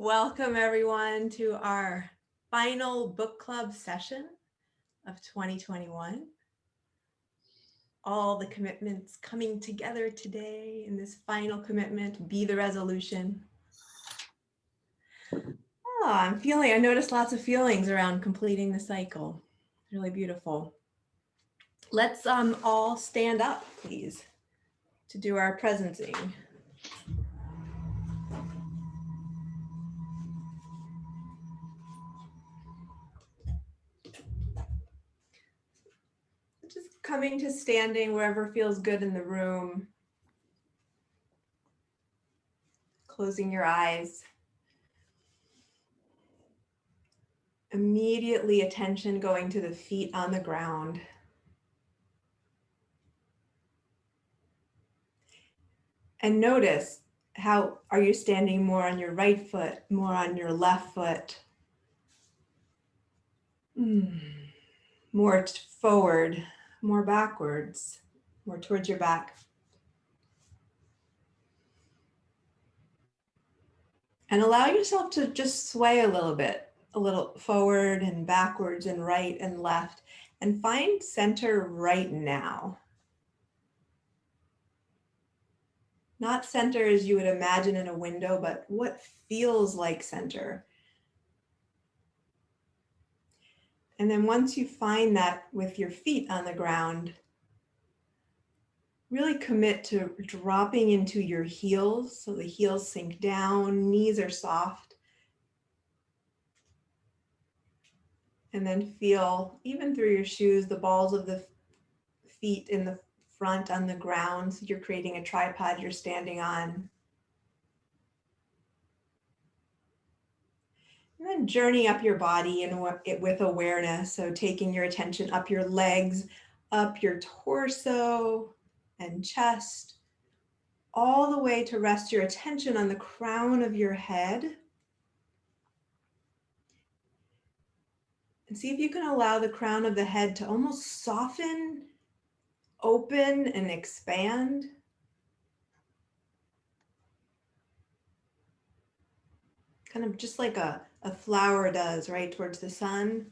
Welcome everyone to our final book club session of 2021. All the commitments coming together today in this final commitment, Be the Resolution. I noticed lots of feelings around completing the cycle. Really beautiful. Let's all stand up, please, to do our presencing. Just coming to standing wherever feels good in the room. Closing your eyes. Immediately attention going to the feet on the ground. And notice, how are you standing more on your right foot, more on your left foot? More forward, more backwards, more towards your back. And allow yourself to just sway a little forward and backwards and right and left, and find center right now. Not center as you would imagine in a window, but what feels like center. And then once you find that with your feet on the ground, really commit to dropping into your heels so the heels sink down, knees are soft. And then feel, even through your shoes, the balls of the feet in the front on the ground. So you're creating a tripod you're standing on. And then journey up your body and with awareness. So taking your attention up your legs, up your torso and chest, all the way to rest your attention on the crown of your head. And see if you can allow the crown of the head to almost soften, open, and expand. Kind of just like a flower does, right, towards the sun.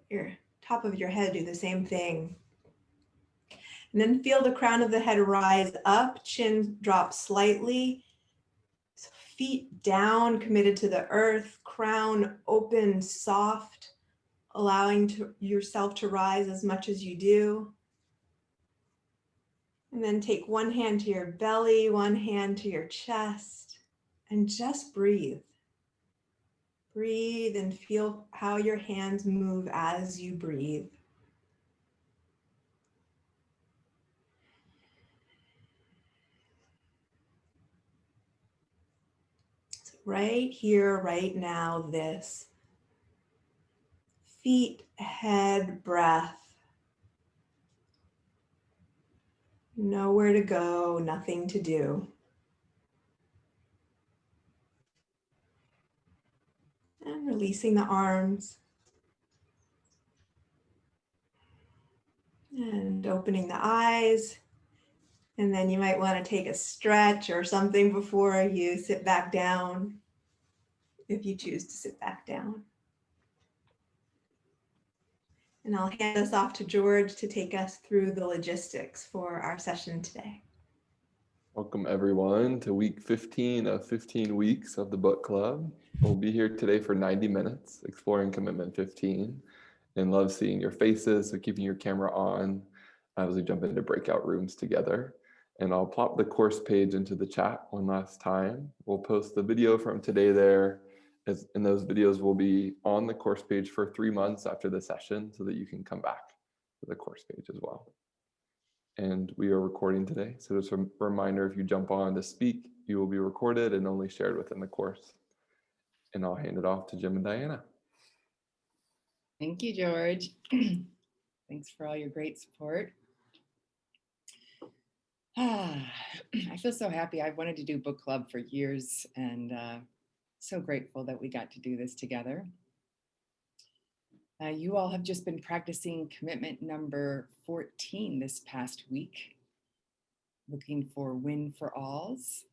Your top of your head do the same thing. And then feel the crown of the head rise up, chin drop slightly. So feet down, committed to the earth, crown open, soft, allowing yourself to rise as much as you do. And then take one hand to your belly, one hand to your chest, and just breathe. Breathe and feel how your hands move as you breathe. So right here, right now, this feet, head, breath. Nowhere to go, nothing to do. And releasing the arms. And opening the eyes. And then you might want to take a stretch or something before you sit back down, if you choose to sit back down. And I'll hand this off to George to take us through the logistics for our session today. Welcome everyone to week 15 of 15 weeks of the book club. We'll be here today for 90 minutes exploring commitment 15, and love seeing your faces, so keeping your camera on as we jump into breakout rooms together. And I'll plop the course page into the chat one last time. We'll post the video from today there, and those videos will be on the course page for 3 months after the session, so that you can come back to the course page as well. And we are recording today, so just a reminder, if you jump on to speak, you will be recorded and only shared within the course. And I'll hand it off to Jim and Diana. Thank you, George. Thanks for all your great support. I feel so happy. I've wanted to do book club for years, and so grateful that we got to do this together. You all have just been practicing commitment number 14 this past week, looking for win for alls.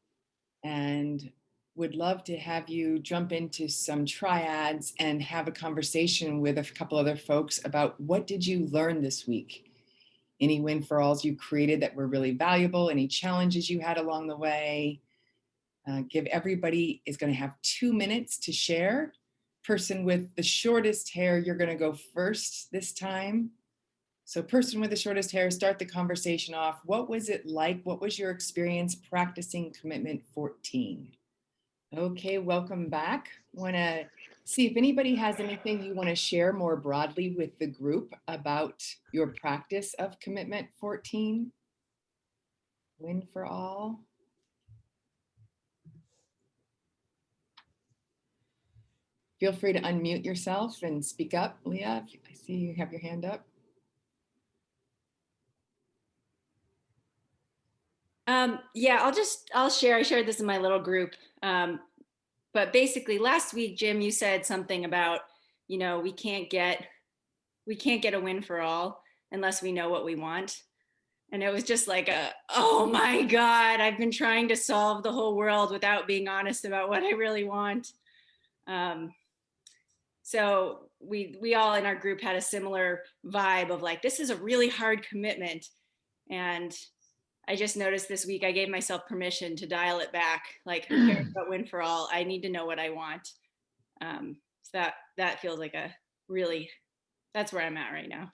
And would love to have you jump into some triads and have a conversation with a couple other folks about what did you learn this week? Any win for alls you created that were really valuable, any challenges you had along the way. Everybody is going to have 2 minutes to share. Person with the shortest hair, you're going to go first this time. So person with the shortest hair, start the conversation off. What was it like? What was your experience practicing Commitment 14? Okay, welcome back. Want to see if anybody has anything you want to share more broadly with the group about your practice of Commitment 14? Win for all. Feel free to unmute yourself and speak up, Leah. I see you have your hand up. Yeah, I'll share. I shared this in my little group. But basically last week, Jim, you said something about, we can't get a win for all unless we know what we want. And it was just like oh my God, I've been trying to solve the whole world without being honest about what I really want. So we all in our group had a similar vibe of like, this is a really hard commitment. And I just noticed this week I gave myself permission to dial it back. Like, who cares about win for all? I need to know what I want. So that feels like that's where I'm at right now.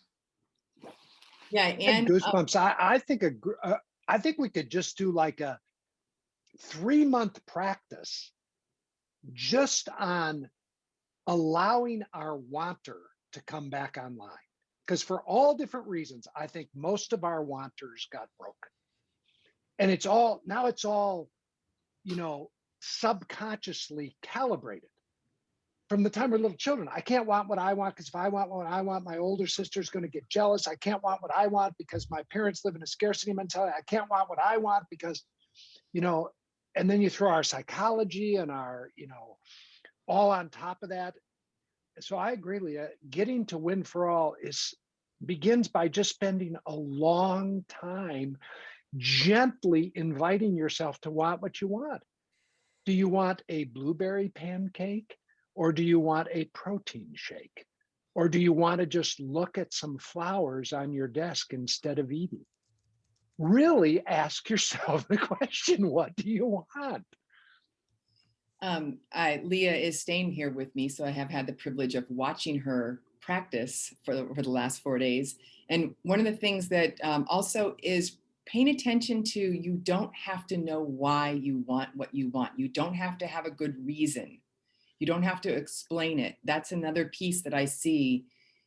Yeah, and goosebumps. I think we could just do like a 3-month practice just on allowing our wanter to come back online. Because for all different reasons, I think most of our wanters got broken. And it's all, subconsciously calibrated. From the time we're little children, I can't want what I want because if I want what I want, my older sister's going to get jealous. I can't want what I want because my parents live in a scarcity mentality. I can't want what I want because, and then you throw our psychology and our, all on top of that. So I agree, Leah, getting to win for all begins by just spending a long time gently inviting yourself to want what you want. Do you want a blueberry pancake or do you want a protein shake? Or do you want to just look at some flowers on your desk instead of eating? Really ask yourself the question, what do you want? Leah is staying here with me, so I have had the privilege of watching her practice for the last 4 days. And one of the things that also is paying attention to, you don't have to know why you want what you want. You don't have to have a good reason. You don't have to explain it. That's another piece that I see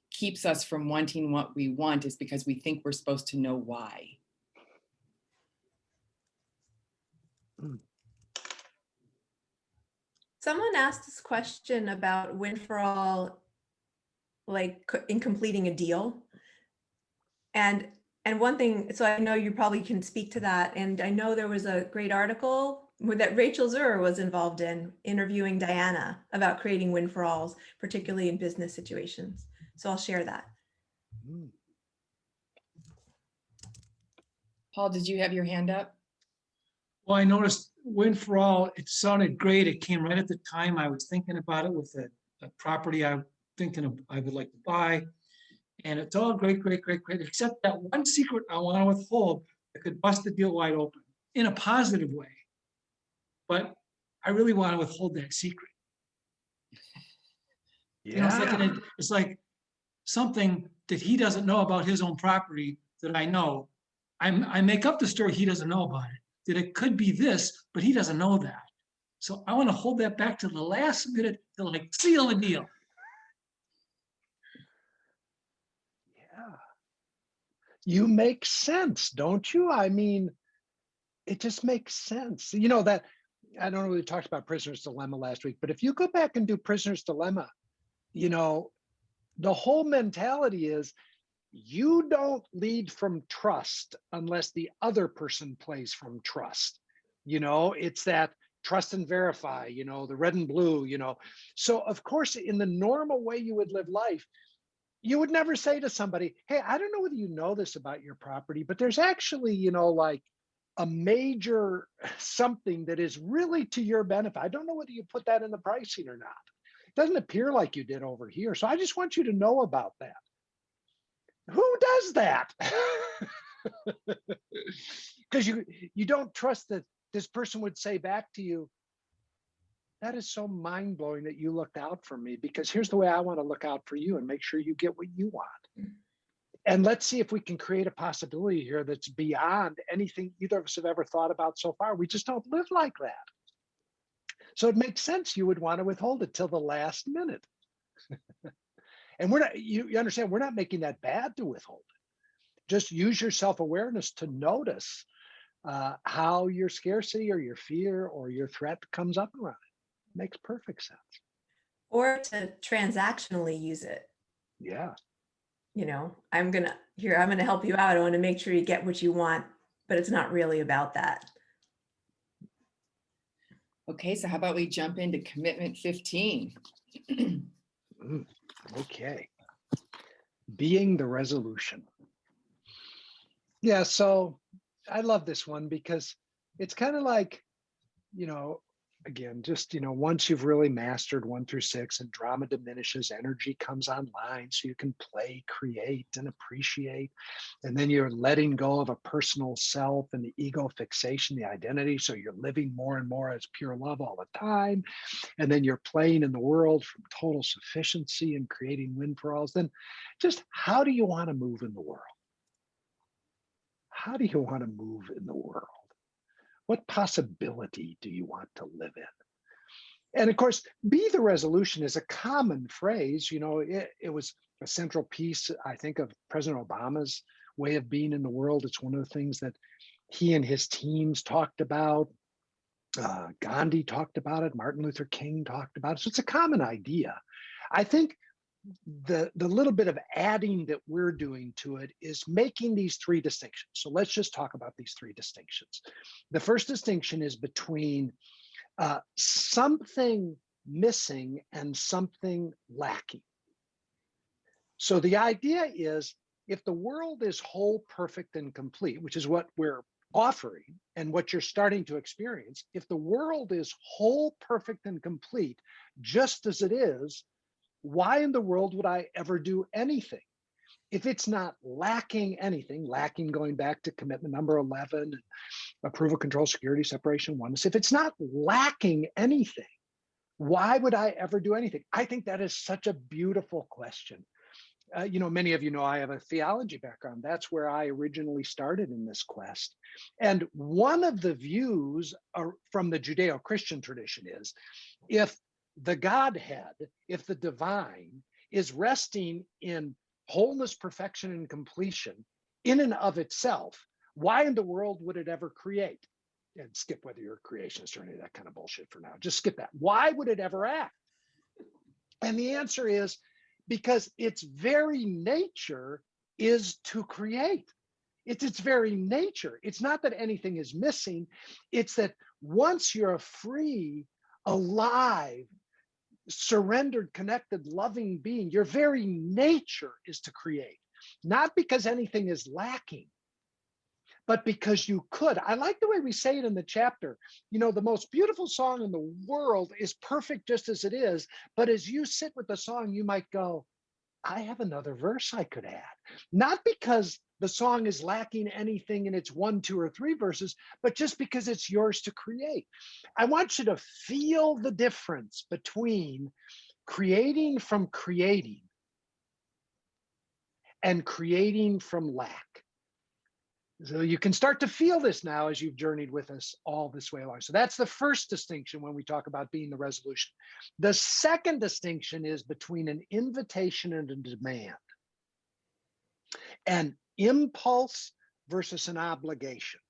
keeps us from wanting what we want, is because we think we're supposed to know why. Someone asked this question about win for all, like in completing a deal. And one thing, so I know you probably can speak to that. And I know there was a great article that Rachel Zur was involved in interviewing Diana about creating win for alls, particularly in business situations. So I'll share that. Paul, did you have your hand up? Well, I noticed win for all, it sounded great. It came right at the time I was thinking about it with a property I would like to buy. And it's all great, except that one secret I want to withhold that could bust the deal wide open in a positive way. But I really want to withhold that secret. Yeah. It's like something that he doesn't know about his own property that I know. I make up the story, he doesn't know about it. That it could be this, but he doesn't know that. So I want to hold that back to the last minute to like seal the deal. Yeah. You make sense, don't you? I mean, it just makes sense. That, I don't know, we talked about Prisoner's Dilemma last week, but if you go back and do Prisoner's Dilemma, the whole mentality is you don't lead from trust unless the other person plays from trust. It's that trust and verify, the red and blue, So of course, in the normal way you would live life, you would never say to somebody, hey, I don't know whether you know this about your property, but there's actually, like a major something that is really to your benefit. I don't know whether you put that in the pricing or not. It doesn't appear like you did over here. So I just want you to know about that. Who does that? Because you don't trust that this person would say back to you, that is so mind-blowing that you looked out for me, because here's the way I want to look out for you and make sure you get what you want. And let's see if we can create a possibility here that's beyond anything either of us have ever thought about so far. We just don't live like that. So it makes sense you would want to withhold it till the last minute. And we're not, you understand, we're not making that bad to withhold it. Just use your self-awareness to notice how your scarcity or your fear or your threat comes up around it. Makes perfect sense. Or to transactionally use it. Yeah. You know, I'm gonna help you out. I want to make sure you get what you want, but it's not really about that. Okay, so how about we jump into commitment 15? Okay. Being the resolution. Yeah, so I love this one because it's kind of like, you know, again, just, you know, once you've really mastered 1 through 6 and drama diminishes, energy comes online so you can play, create, and appreciate. And then you're letting go of a personal self and the ego fixation, the identity. So you're living more and more as pure love all the time. And then you're playing in the world from total sufficiency and creating win for alls. Then just how do you want to move in the world? How do you want to move in the world? What possibility do you want to live in? And of course, be the resolution is a common phrase. You know, it was a central piece, I think, of President Obama's way of being in the world. It's one of the things that he and his teams talked about. Gandhi talked about it. Martin Luther King talked about it. So it's a common idea. I think the little bit of adding that we're doing to it is making these 3 distinctions. So let's just talk about these 3 distinctions. The first distinction is between something missing and something lacking. So the idea is if the world is whole, perfect, and complete, which is what we're offering and what you're starting to experience, if the world is whole, perfect, and complete, just as it is, why in the world would I ever do anything? If it's not lacking anything, lacking going back to commitment number 11, approval, control, security, separation, oneness, if it's not lacking anything, why would I ever do anything? I think that is such a beautiful question. You know, many of you know I have a theology background. That's where I originally started in this quest. And one of the views from the Judeo-Christian tradition is if the Godhead, if the divine is resting in wholeness, perfection, and completion in and of itself, why in the world would it ever create? And skip whether you're a creationist or any of that kind of bullshit for now. Just skip that. Why would it ever act? And the answer is because its very nature is to create. It's its very nature. It's not that anything is missing. It's that once you're a free, alive, surrendered, connected, loving being, your very nature is to create, not because anything is lacking, but because you could. I like the way we say it in the chapter. You know, the most beautiful song in the world is perfect just as it is, but as you sit with the song, you might go, I have another verse I could add. Not because the song is lacking anything in its 1, 2, or 3 verses, but just because it's yours to create. I want you to feel the difference between creating from creating and creating from lack. So you can start to feel this now as you've journeyed with us all this way along. So that's the first distinction when we talk about being the resolution. The second distinction is between an invitation and a demand. An impulse versus an obligation.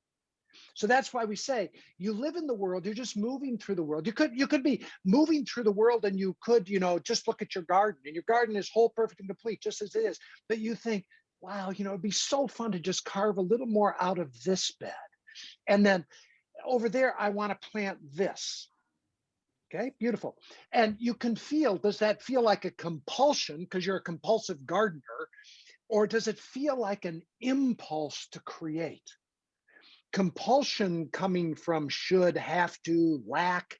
So that's why we say you live in the world, you're just moving through the world. You could be moving through the world and you could, you know, just look at your garden and your garden is whole, perfect, and complete, just as it is. But you think, wow, you know, it'd be so fun to just carve a little more out of this bed. And then over there, I want to plant this. Okay, beautiful. And you can feel, does that feel like a compulsion because you're a compulsive gardener? Or does it feel like an impulse to create? compulsion coming from should, have to, lack,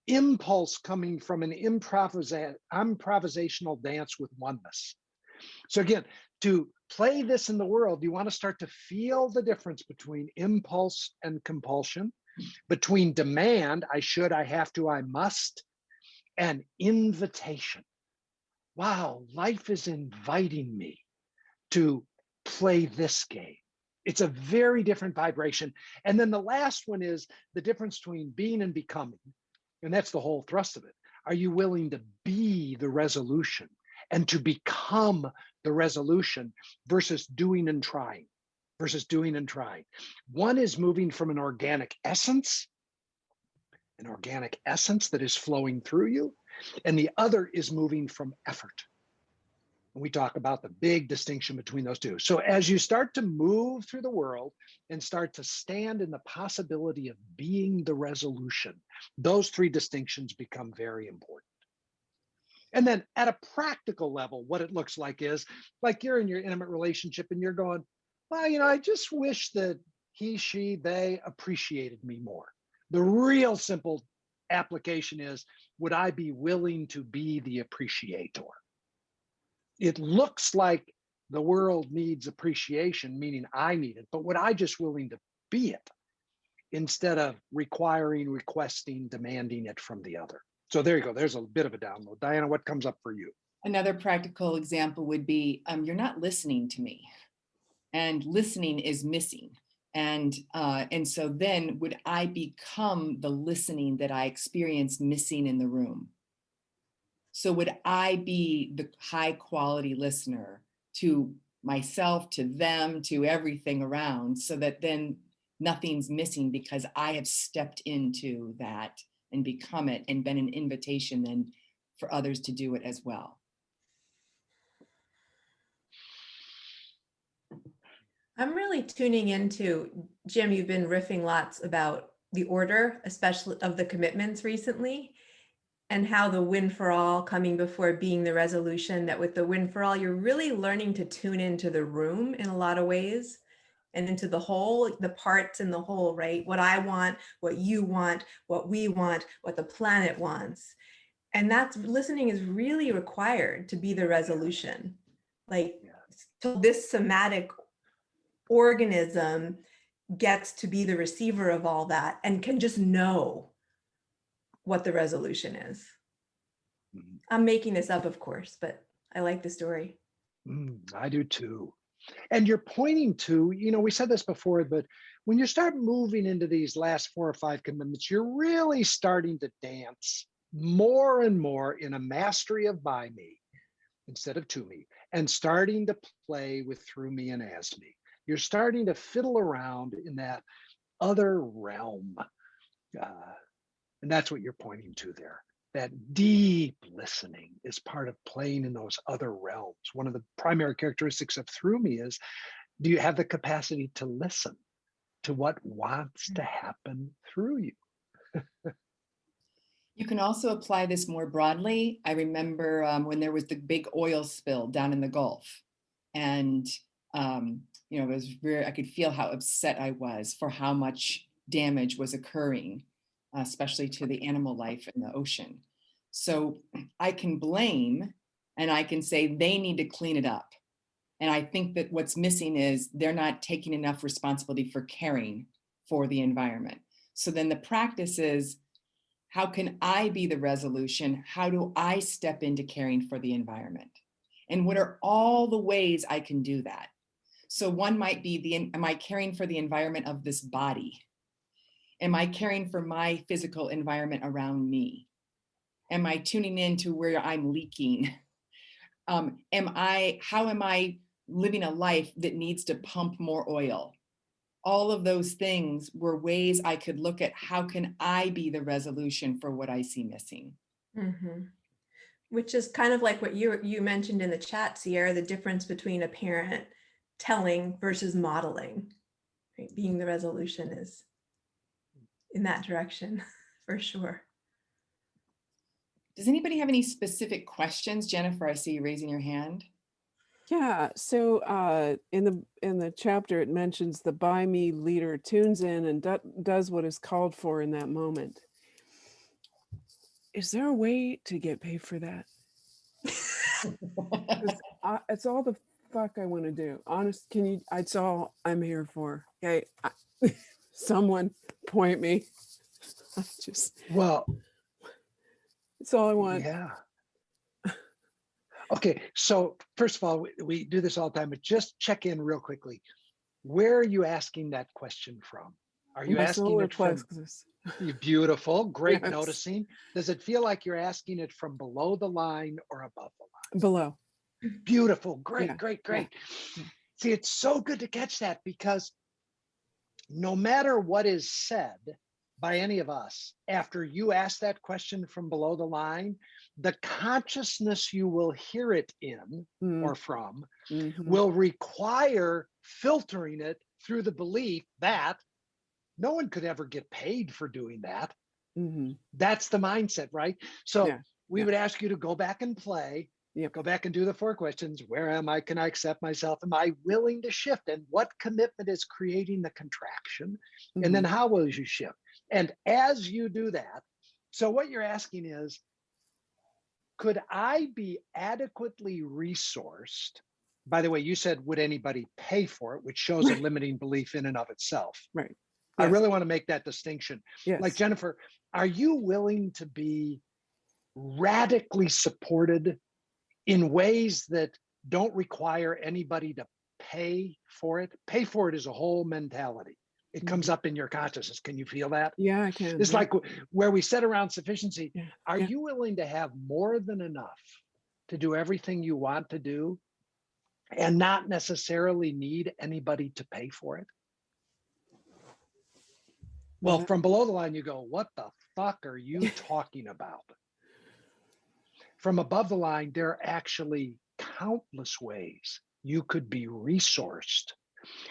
impulse coming from an improvisational dance with oneness. So again, to play this in the world, you want to start to feel the difference between impulse and compulsion, between demand, I should, I have to, I must, and invitation. Wow, life is inviting me to play this game. It's a very different vibration. And then the last one is the difference between being and becoming. And that's the whole thrust of it. Are you willing to be the resolution and to become the resolution versus doing and trying, One is moving from an organic essence that is flowing through you, and the other is moving from effort. And we talk about the big distinction between those two. So as you start to move through the world and start to stand in the possibility of being the resolution, those three distinctions become very important. And then at a practical level, what it looks like is like you're in your intimate relationship and you're going, well, I just wish that he, she, they appreciated me more. The real simple application is, would I be willing to be the appreciator? It looks like the world needs appreciation, meaning I need it, but would I just willing to be it instead of requiring, requesting, demanding it from the other? So there you go. There's a bit of a download. Diana, what comes up for you? Another practical example would be, you're not listening to me, and listening is missing. And so then would I become the listening that I experience missing in the room? So would I be the high quality listener to myself, to them, to everything around, so that then nothing's missing because I have stepped into that and become it and been an invitation then for others to do it as well. I'm really tuning into, Jim, you've been riffing lots about the order, especially of the commitments recently, and how the win for all coming before being the resolution, that with the win for all, you're really learning to tune into the room in a lot of ways and into the whole, the parts in the whole, right? What I want, what you want, what we want, what the planet wants. And that's, listening is really required to be the resolution. Like, so this somatic organism gets to be the receiver of all that and can just know what the resolution is. I'm making this up, of course, but I like the story. I do too. And you're pointing to, we said this before, but when you start moving into these last 4 or 5 commitments, you're really starting to dance more and more in a mastery of by me instead of to me, and starting to play with through me and as me. You're starting to fiddle around in that other realm. And that's what you're pointing to there. That deep listening is part of playing in those other realms. One of the primary characteristics of through me is, do you have the capacity to listen to what wants to happen through you? You can also apply this more broadly. I remember when there was the big oil spill down in the Gulf, and it was I could feel how upset I was for how much damage was occurring, especially to the animal life in the ocean. So I can blame, and I can say they need to clean it up. And I think that what's missing is they're not taking enough responsibility for caring for the environment. So then the practice is, how can I be the resolution? How do I step into caring for the environment? And what are all the ways I can do that? So one might be, am I caring for the environment of this body? Am I caring for my physical environment around me? Am I tuning into where I'm leaking? How am I living a life that needs to pump more oil? All of those things were ways I could look at, how can I be the resolution for what I see missing? Mm-hmm. Which is kind of like what you mentioned in the chat, Sierra, the difference between a parent telling versus modeling. Right? Being the resolution is in that direction for sure. Does anybody have any specific questions? Jennifer, I see you raising your hand. Yeah, so in the chapter it mentions the by me leader tunes in and does what is called for in that moment. Is there a way to get paid for that? 'Cause it's all the fuck I want to do. Honest, can you? It's all I'm here for. Okay, someone point me. I just, Well, it's all I want. yeah. Okay, so first of all, we do this all the time, but just check in real quickly. Where are you asking that question from? Are you My asking solar it from plexus. beautiful, great Yes. noticing? Does it feel like you're asking it from below the line or above the line? Below. Beautiful, great, Yeah, great, yeah, great. yeah. See, it's so good to catch that because no matter what is said by any of us, after you ask that question from below the line, the consciousness you will hear it in or from Mhm. will require filtering it through the belief that no one could ever get paid for doing that. Mhm. That's the mindset, right? So Yeah, we yeah. would ask you to go back and play, Yep. go back and do the 4 questions. Where am I? Can I accept myself? Am I willing to shift? And what commitment is creating the contraction? And then Mhm. how will you shift? And as you do that, so what you're asking is, could I be adequately resourced? By the way, you said, would anybody pay for it, which shows a limiting belief in and of itself. Right. I Yes. really want to make that distinction. Yes. Like, Jennifer, are you willing to be radically supported in ways that don't require anybody to pay for it? Pay for it is a whole mentality. It comes up in your consciousness. Can you feel that? Yeah, I can. It's yeah. like where we sit around sufficiency. Yeah, Are yeah. you willing to have more than enough to do everything you want to do and not necessarily need anybody to pay for it? Well, Well, from below the line, you go, what the fuck are you talking about? From above the line, there are actually countless ways you could be resourced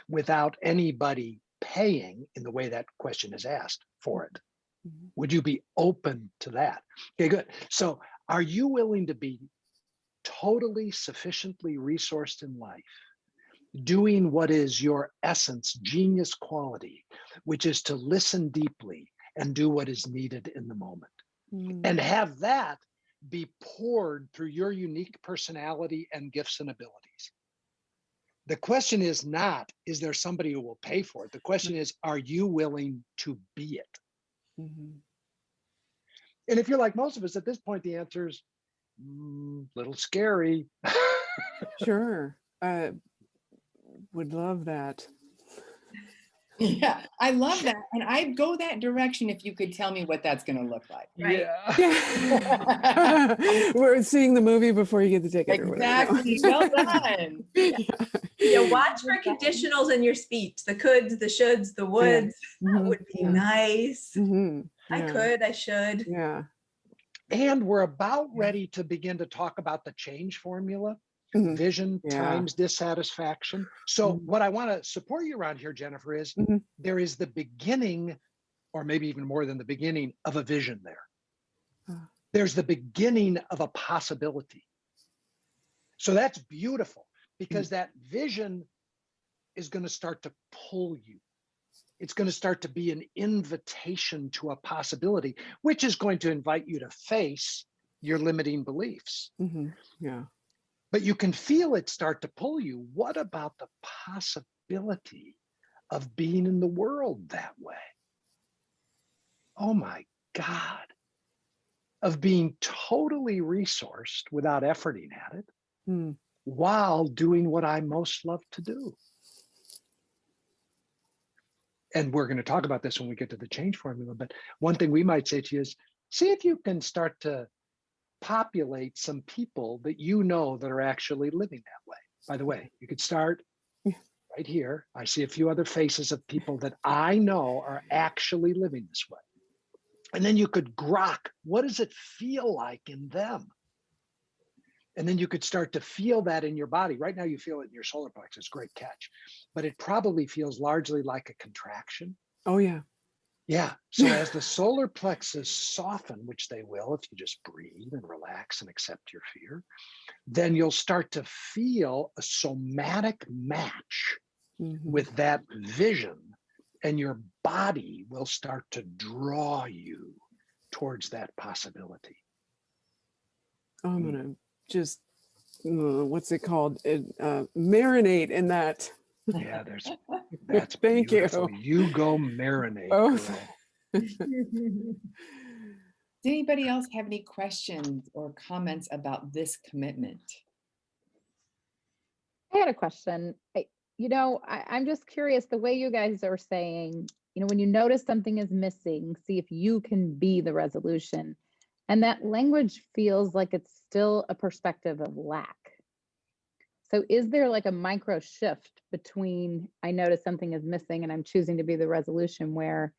without anybody paying in the way that question is asked for it. Mhm. Would you be open to that? Okay, good. So are you willing to be totally sufficiently resourced in life, doing what is your essence, genius quality, which is to listen deeply and do what is needed in the moment, Mhm. and have that be poured through your unique personality and gifts and abilities? The question is not, is there somebody who will pay for it? The question is, are you willing to be it? Mhm. And if you're like most of us at this point, the answer is little scary. Sure. Would love that. Yeah, I love that. And I'd go that direction if you could tell me what that's going to look like. Right. Yeah. Yeah. We're seeing the movie before you get the ticket or whatever. Exactly. Well done. Yeah. Yeah, watch for conditionals in your speech. The coulds, the shoulds, the woulds. That Mhm. would be Yeah. nice. Mhm. I Yeah. could, I should. Yeah. And we're about ready to begin to talk about the change formula. Mhm. Vision Yeah. times dissatisfaction. So Mhm. what I want to support you around here, Jennifer, is Mhm. there is the beginning, or maybe even more than the beginning, of a vision there. Ah. There's the beginning of a possibility. So that's beautiful because that vision is going to start to pull you. It's going to start to be an invitation to a possibility, which is going to invite you to face your limiting beliefs. Mhm. Yeah. But you can feel it start to pull you. What about the possibility of being in the world that way? Oh my God. Of being totally resourced without efforting at it Mm. while doing what I most love to do. And we're going to talk about this when we get to the change formula. But one thing we might say to you is, see if you can start to populate some people that you know that are actually living that way. By the way, you could start right here. I see a few other faces of people that I know are actually living this way. And then you could grok, what does it feel like in them? And then you could start to feel that in your body. Right now you feel it in your solar plexus, great catch. But it probably feels largely like a contraction. Oh yeah. Yeah. So as the solar plexus soften, which they will if you just breathe and relax and accept your fear, then you'll start to feel a somatic match Mhm. with that vision, and your body will start to draw you towards that possibility. I'm gonna just what's it called? Marinate in that. Yeah, that's Thank you. beautiful. You go marinate, Oh. girl. Does anybody else have any questions or comments about this commitment? I had a question. I'm just curious the way you guys are saying, when you notice something is missing, see if you can be the resolution. And that language feels like it's still a perspective of lack. So is there like a micro shift between I notice something is missing and I'm choosing to be the resolution where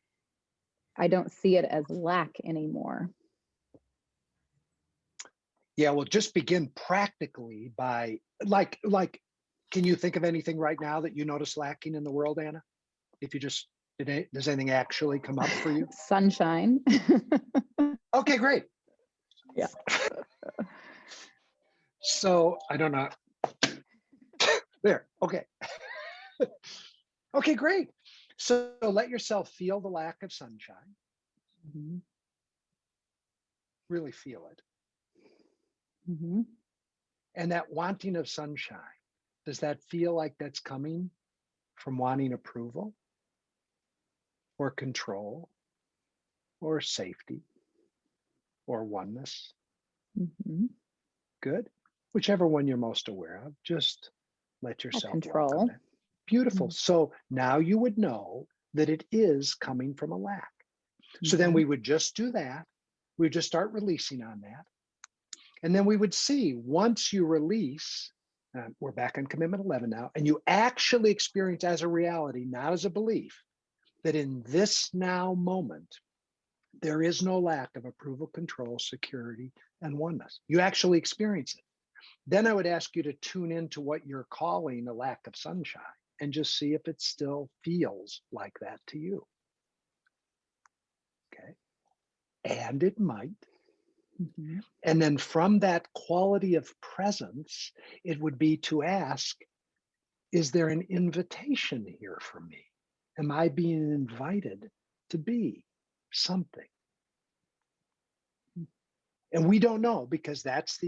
I don't see it as lack anymore? Yeah, well, just begin practically by like, can you think of anything right now that you notice lacking in the world, Anna? If you just, does anything actually come up for you? Sunshine. Okay, great. Yeah. So I don't know. There, okay. Okay, great. So let yourself feel the lack of sunshine. Mhm. Really feel it. Mhm. And that wanting of sunshine, does that feel like that's coming from wanting approval or control or safety or oneness? Mhm. Good. Whichever one you're most aware of, just let yourself welcome Control. that. Beautiful. Mhm. So now you would know that it is coming from a lack. So then Mhm. we would just do that. We would just start releasing on that. And then we would see once you release, we're back on commitment 11 now, and you actually experience as a reality, not as a belief, that in this now moment, there is no lack of approval, control, security, and oneness. You actually experience it. Then I would ask you to tune into what you're calling a lack of sunshine and just see if it still feels like that to you. Okay. And it might. Mhm. And then from that quality of presence, it would be to ask, is there an invitation here for me? Am I being invited to be something? And we don't know because that's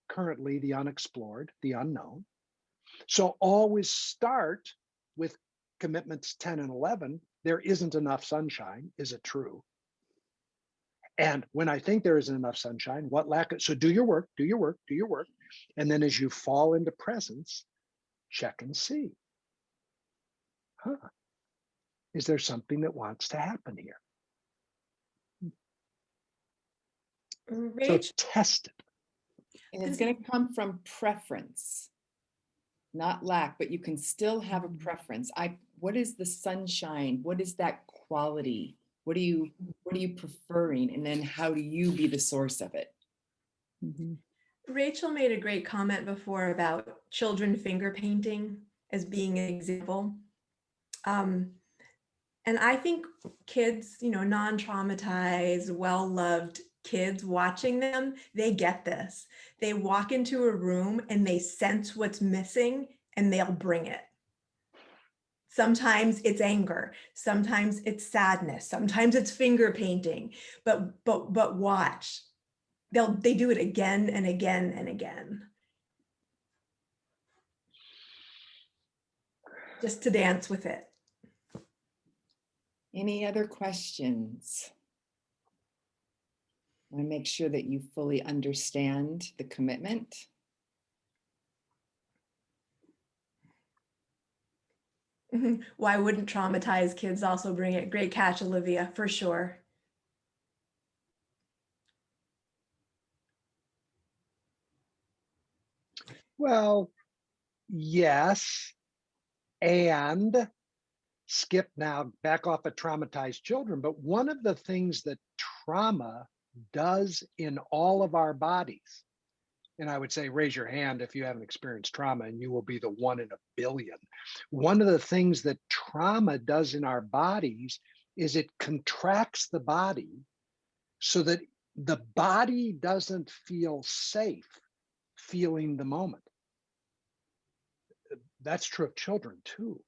currently the unexplored, the unknown. So always start with commitments 10 and 11. There isn't enough sunshine. Is it true? And when I think there isn't enough sunshine, what lack of, so do your work, do your work, do your work. And then as you fall into presence, check and see. Is there something that wants to happen here? So Rach, test it. And it's going to come from preference, not lack, but you can still have a preference. What is the sunshine? What is that quality? What are you preferring? And then how do you be the source of it? Mhm. Rachel made a great comment before about children finger painting as being an example. And I think kids, non-traumatized, well-loved kids watching them, they get this. They walk into a room and they sense what's missing and they'll bring it. Sometimes it's anger, sometimes it's sadness, sometimes it's finger painting, but watch. They do it again and again and again. Just to dance with it. Any other questions? I want to make sure that you fully understand the commitment. Why wouldn't traumatized kids also bring it? Great catch, Olivia, for sure. Well, yes. And skip now back off of traumatized children. But one of the things that trauma does in all of our bodies, and I would say raise your hand if you haven't experienced trauma, and you will be the 1 in a billion. One of the things that trauma does in our bodies is it contracts the body so that the body doesn't feel safe feeling the moment. That's true of children too.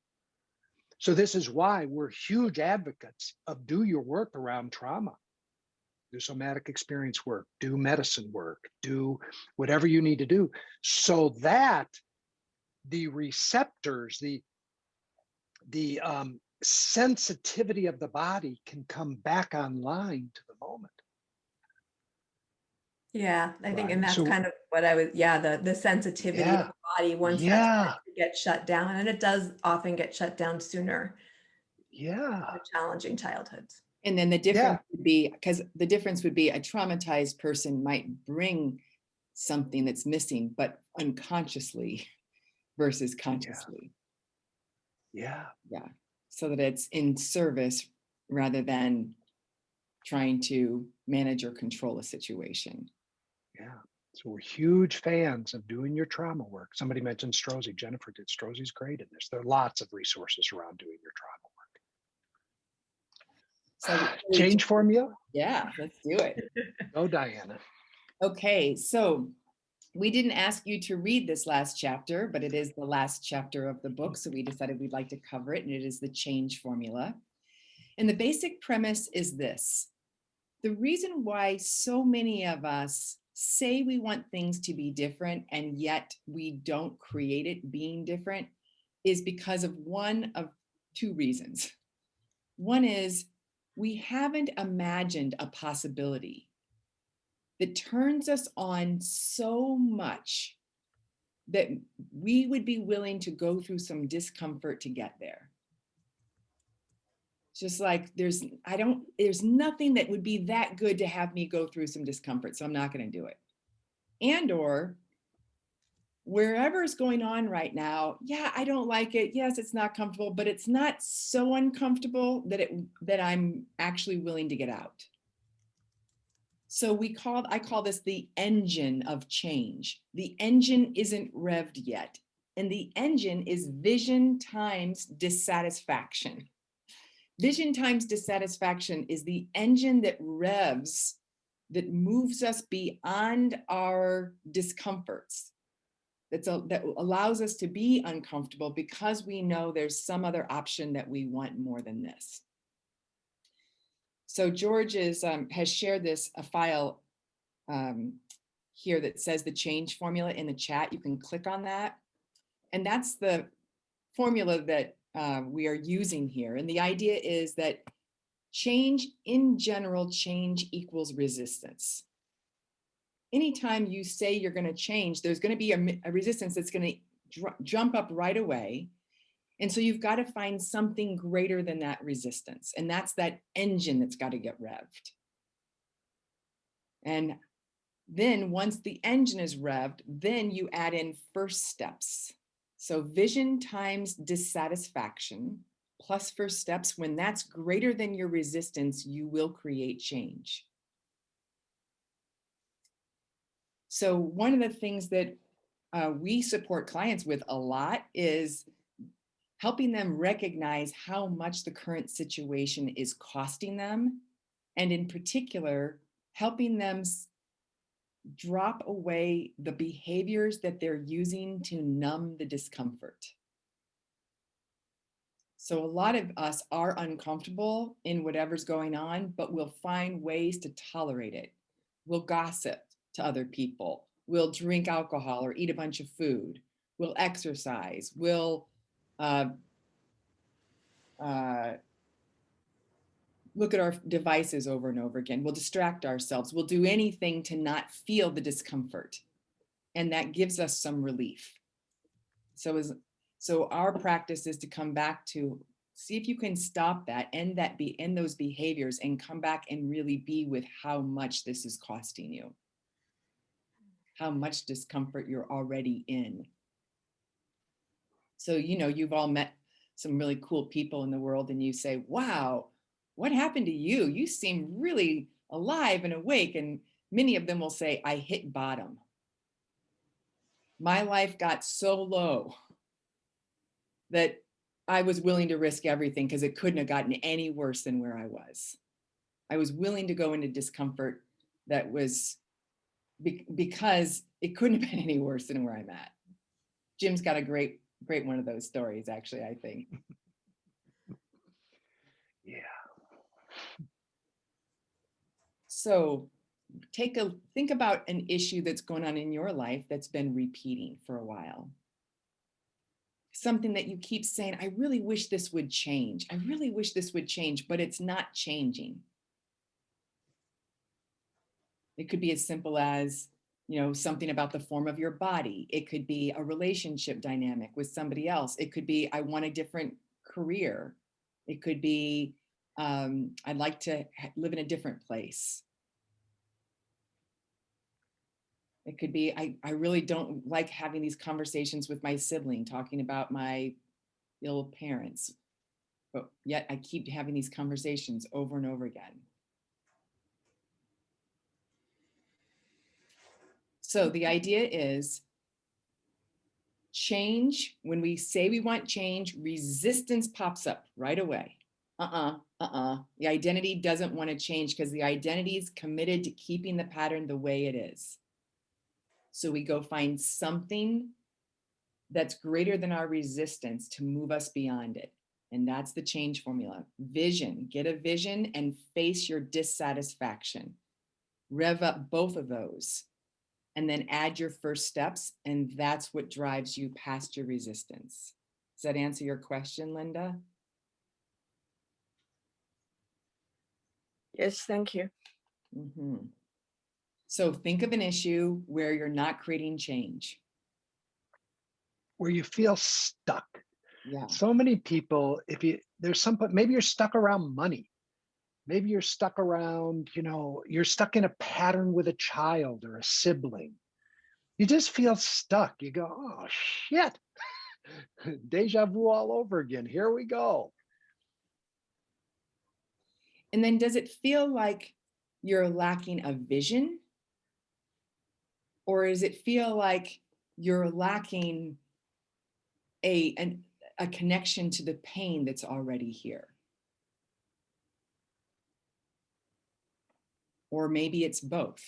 So this is why we're huge advocates of do your work around trauma. Do somatic experience work, do medicine work, do whatever you need to do so that the receptors, the sensitivity of the body can come back online to the moment. Yeah, I think, Right. and that's So kind of what I was, yeah, the sensitivity of yeah, the body once that yeah, starts to get shut down, and it does often get shut down sooner yeah, in challenging childhoods. And then the yeah, difference would be, because the difference would be a traumatized person might bring something that's missing, but unconsciously versus consciously. yeah. Yeah. So that it's in service rather than trying to manage or control a situation. Yeah. So we're huge fans of doing your trauma work. Somebody mentioned Strozzi. Jennifer did. Strozzi's great in this. There are lots of resources around doing your trauma work. So Change formula? yeah, let's do it. Go, Diana. Okay, so we didn't ask you to read this last chapter, but it is the last chapter of the book. So we decided we'd like to cover it, and it is the change formula. And the basic premise is this. The reason why so many of us say we want things to be different and yet we don't create it being different is because of one of two reasons. One is we haven't imagined a possibility that turns us on so much that we would be willing to go through some discomfort to get there. Just like there's nothing that would be that good to have me go through some discomfort, so I'm not going to do it. And or wherever's going on right now, yeah, I don't like it. Yes, it's not comfortable, but it's not so uncomfortable that I'm actually willing to get out. So I call this the engine of change. The engine isn't revved yet, and the engine is vision times dissatisfaction. Vision times dissatisfaction is the engine that revs, that moves us beyond our discomforts, that allows us to be uncomfortable because we know there's some other option that we want more than this. So George has shared a file here that says the change formula in the chat. You can click on that. And that's the formula that we are using here. And the idea is that change in general, change equals resistance. Anytime you say you're going to change, there's going to be a resistance that's going to jump up right away. And so you've got to find something greater than that resistance. And that's that engine that's got to get revved. And then once the engine is revved, then you add in first steps. So vision times dissatisfaction plus first steps. When that's greater than your resistance, you will create change. So one of the things that we support clients with a lot is helping them recognize how much the current situation is costing them. And in particular, helping them drop away the behaviors that they're using to numb the discomfort. So a lot of us are uncomfortable in whatever's going on, but we'll find ways to tolerate it. We'll gossip to other people. We'll drink alcohol or eat a bunch of food. We'll exercise. We'll look at our devices over and over again. We'll distract ourselves. We'll do anything to not feel the discomfort. And that gives us some relief. So our practice is to come back to see if you can stop that, end those behaviors, and come back and really be with how much this is costing you, how much discomfort you're already in. So, you've all met some really cool people in the world and you say, wow, what happened to you? You seem really alive and awake. And many of them will say, I hit bottom. My life got so low that I was willing to risk everything because it couldn't have gotten any worse than where I was. I was willing to go into discomfort that was because it couldn't have been any worse than where I'm at. Jim's got a great one of those stories, actually, I think. Yeah. So think about an issue that's going on in your life that's been repeating for a while. Something that you keep saying, I really wish this would change. I really wish this would change, but it's not changing. It could be as simple as, something about the form of your body. It could be a relationship dynamic with somebody else. It could be, I want a different career. It could be, I'd like to live in a different place. It could be, I really don't like having these conversations with my sibling, talking about my ill parents, but yet I keep having these conversations over and over again. So the idea is change. When we say we want change, resistance pops up right away. The identity doesn't want to change because the identity is committed to keeping the pattern the way it is. So we go find something that's greater than our resistance to move us beyond it. And that's the change formula. Vision, get a vision and face your dissatisfaction. Rev up both of those and then add your first steps. And that's what drives you past your resistance. Does that answer your question, Linda? Yes, thank you. Mm-hmm. So think of an issue where you're not creating change. Where you feel stuck. Yeah. So many people, maybe you're stuck around money. Maybe you're stuck around, you're stuck in a pattern with a child or a sibling. You just feel stuck. You go, oh shit, deja vu all over again. Here we go. And then does it feel like you're lacking a vision? Or does it feel like you're lacking a connection to the pain that's already here? Or maybe it's both.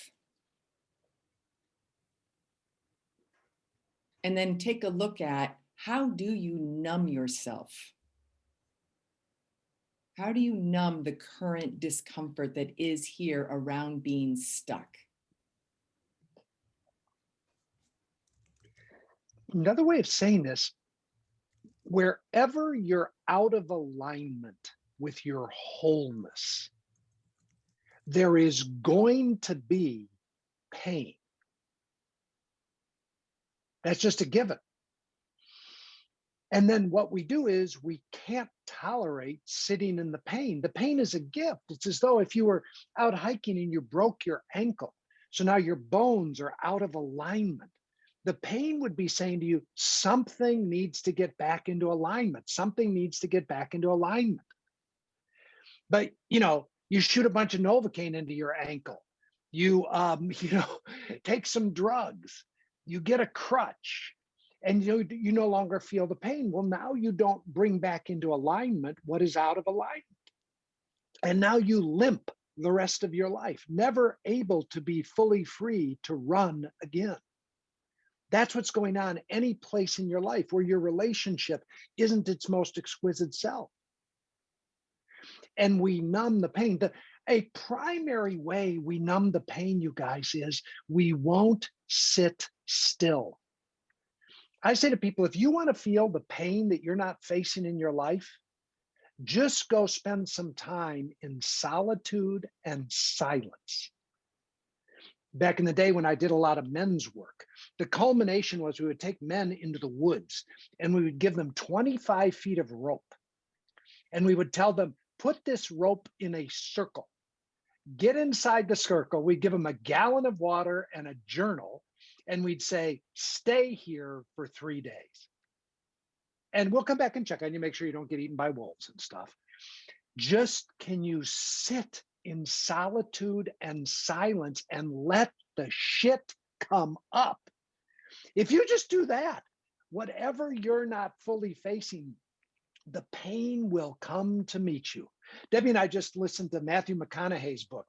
And then take a look at, how do you numb yourself? How do you numb the current discomfort that is here around being stuck? Another way of saying this, wherever you're out of alignment with your wholeness, there is going to be pain. That's just a given. And then what we do is we can't tolerate sitting in the pain. The pain is a gift. It's as though if you were out hiking and you broke your ankle, so now your bones are out of alignment. The pain would be saying to you, something needs to get back into alignment. Something needs to get back into alignment. But, you shoot a bunch of Novocaine into your ankle. You, take some drugs. You get a crutch and you no longer feel the pain. Well, now you don't bring back into alignment what is out of alignment. And now you limp the rest of your life, never able to be fully free to run again. That's what's going on any place in your life where your relationship isn't its most exquisite self. And we numb the pain. A primary way we numb the pain, you guys, is we won't sit still. I say to people, if you want to feel the pain that you're not facing in your life, just go spend some time in solitude and silence. Back in the day when I did a lot of men's work, the culmination was we would take men into the woods and we would give them 25 feet of rope. And we would tell them, put this rope in a circle. Get inside the circle. We'd give them a gallon of water and a journal. And we'd say, stay here for 3 days. And we'll come back and check on you, make sure you don't get eaten by wolves and stuff. Just can you sit in solitude and silence and let the shit come up? If you just do that, whatever you're not fully facing the pain will come to meet you. Debbie and I just listened to Matthew McConaughey's book.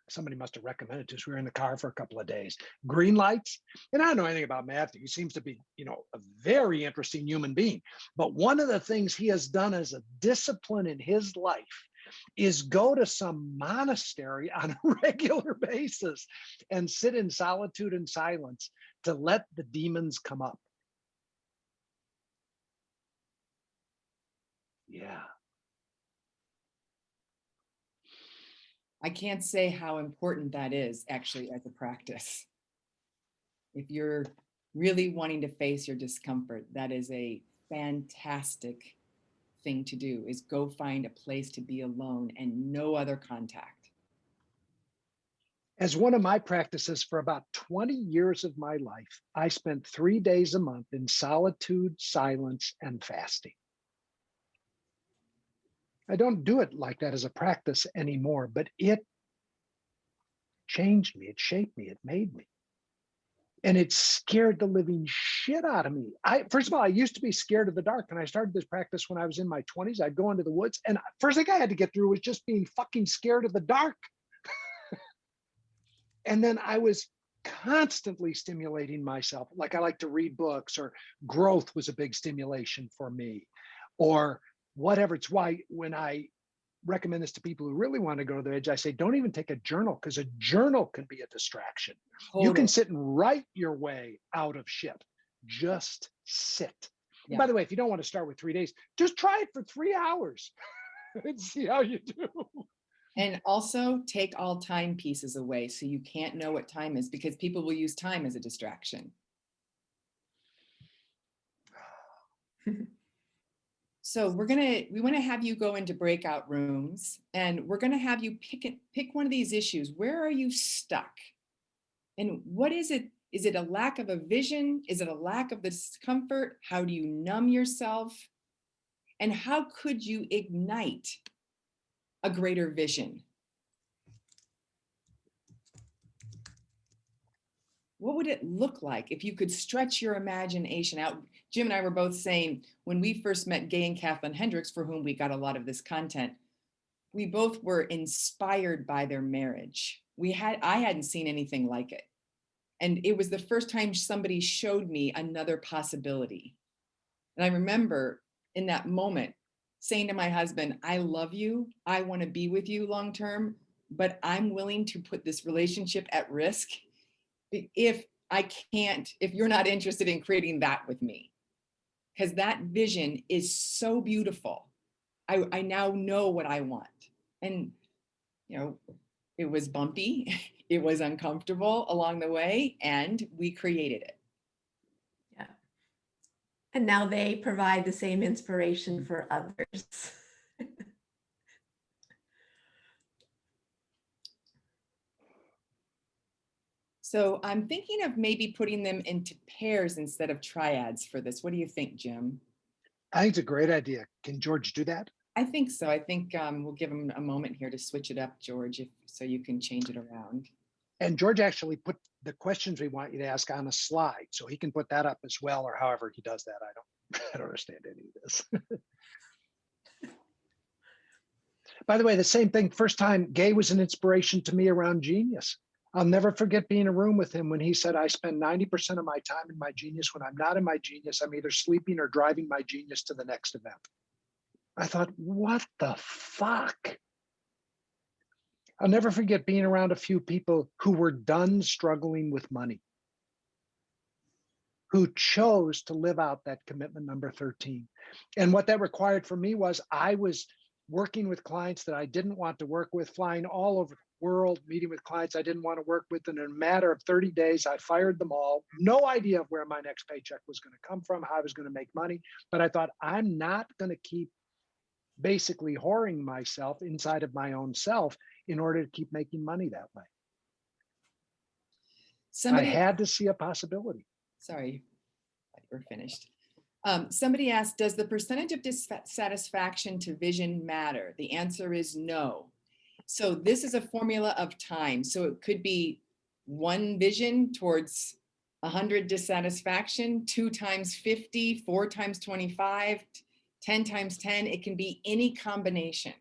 Somebody must have recommended it to us. We were in the car for a couple of days. Green Lights. And I don't know anything about Matthew. He seems to be, a very interesting human being. But one of the things he has done as a discipline in his life is go to some monastery on a regular basis and sit in solitude and silence to let the demons come up. Yeah. I can't say how important that is actually as a practice. If you're really wanting to face your discomfort, that is a fantastic thing to do, is go find a place to be alone and no other contact. As one of my practices for about 20 years of my life, I spent 3 days a month in solitude, silence, and fasting. I don't do it like that as a practice anymore, but it changed me, it shaped me, it made me. And it scared the living shit out of me. First of all, I used to be scared of the dark, and I started this practice when I was in my 20s. I'd go into the woods, and first thing I had to get through was just being fucking scared of the dark. And then I was constantly stimulating myself. Like I like to read books, or growth was a big stimulation for me, or whatever. It's why when I recommend this to people who really want to go to the edge, I say, don't even take a journal, because a journal can be a distraction. Totally. You can sit and write your way out of shit. Just sit. Yeah. By the way, if you don't want to start with 3 days, just try it for 3 hours and see how you do. And also take all timepieces away so you can't know what time is, because people will use time as a distraction. So we want to have you go into breakout rooms, and we're going to have you pick one of these issues. Where are you stuck? And what is it? Is it a lack of a vision? Is it a lack of discomfort? How do you numb yourself? And how could you ignite a greater vision? What would it look like if you could stretch your imagination out? Jim and I were both saying, when we first met Gay and Kathleen Hendricks, for whom we got a lot of this content, we both were inspired by their marriage. I hadn't seen anything like it. And it was the first time somebody showed me another possibility. And I remember in that moment saying to my husband, I love you. I want to be with you long term, but I'm willing to put this relationship at risk if you're not interested in creating that with me. Because that vision is so beautiful. I now know what I want. And, it was bumpy, it was uncomfortable along the way, and we created it. Yeah. And now they provide the same inspiration for others. So I'm thinking of maybe putting them into pairs instead of triads for this. What do you think, Jim? I think it's a great idea. Can George do that? I think so. I think we'll give him a moment here to switch it up, George, so you can change it around. And George actually put the questions we want you to ask on a slide, so he can put that up as well, or however he does that. I don't understand any of this. By the way, the same thing, first time Gay was an inspiration to me around genius. I'll never forget being in a room with him when he said, I spend 90% of my time in my genius. When I'm not in my genius, I'm either sleeping or driving my genius to the next event. I thought, what the fuck? I'll never forget being around a few people who were done struggling with money, who chose to live out that commitment number 13. And what that required for me was I was working with clients that I didn't want to work with, flying all over the world, meeting with clients I didn't want to work with. And in a matter of 30 days, I fired them all. No idea of where my next paycheck was going to come from, how I was going to make money. But I thought, I'm not going to keep basically whoring myself inside of my own self in order to keep making money that way. I had to see a possibility. Sorry, we're finished. Somebody asked, does the percentage of dissatisfaction to vision matter? The answer is no. So this is a formula of time. So it could be 1 vision towards 100 dissatisfaction, 2 times 50, 4 times 25, 10 times 10, it can be any combination.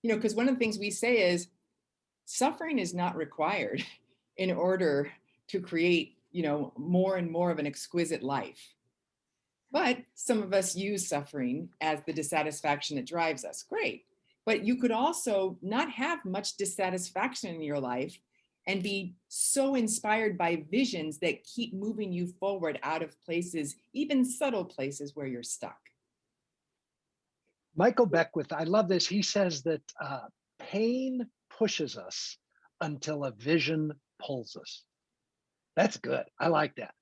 You know, because one of the things we say is suffering is not required in order to create, you know, more and more of an exquisite life. But some of us use suffering as the dissatisfaction that drives us. Great. But you could also not have much dissatisfaction in your life and be so inspired by visions that keep moving you forward out of places, even subtle places where you're stuck. Michael Beckwith, I love this. He says that pain pushes us until a vision pulls us. That's good. I like that.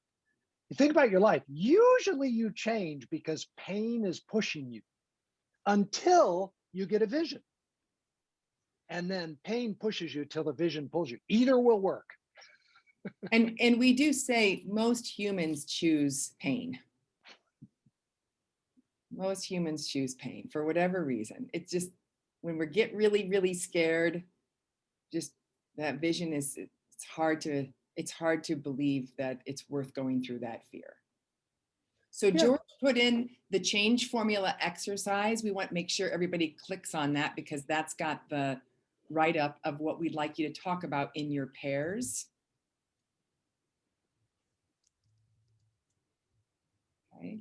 You think about your life, usually you change because pain is pushing you until you get a vision. And then pain pushes you till the vision pulls you. Either will work. And we do say most humans choose pain. Most humans choose pain for whatever reason. It's just when we get really, really scared, just that vision is, it's hard to believe that it's worth going through that fear. So Yeah. George put in the change formula exercise. We want to make sure everybody clicks on that because that's got the write-up of what we'd like you to talk about in your pairs. Okay.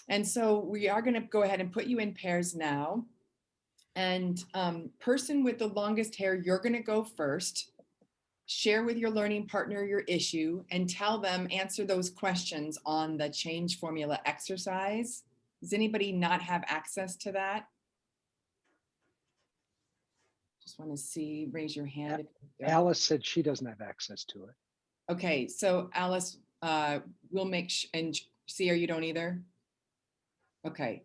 And so we are going to go ahead and put you in pairs now. And person with the longest hair, you're going to go first. Share with your learning partner your issue and tell them, answer those questions on the change formula exercise. Does anybody not have access to that? Just want to see, raise your hand. Alice said she doesn't have access to it. Okay, so Alice, we'll make, and Sia, you don't either? Okay,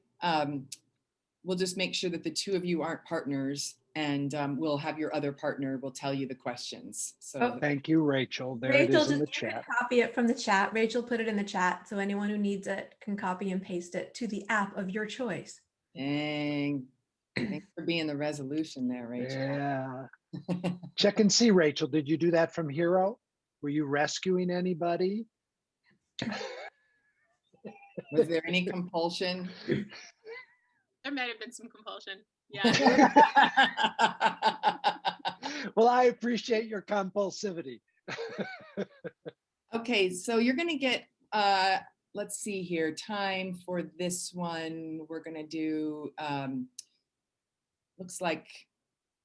we'll just make sure that the two of you aren't partners and we'll have your other partner will tell you the questions. So Thank you, Rachel. There it Rachel, is in just the chat. copy it from the chat. Rachel put it in the chat, so anyone who needs it can copy and paste it to the app of your choice. dang, thanks for being the resolution there, Rachel. Yeah. Check and see, Rachel. Did you do that from Hero? Were you rescuing anybody? Was there any compulsion? There might have been some compulsion. Yeah. Well, I appreciate your compulsivity. Okay, so you're gonna get, let's see here, time for this one. We're gonna do, looks like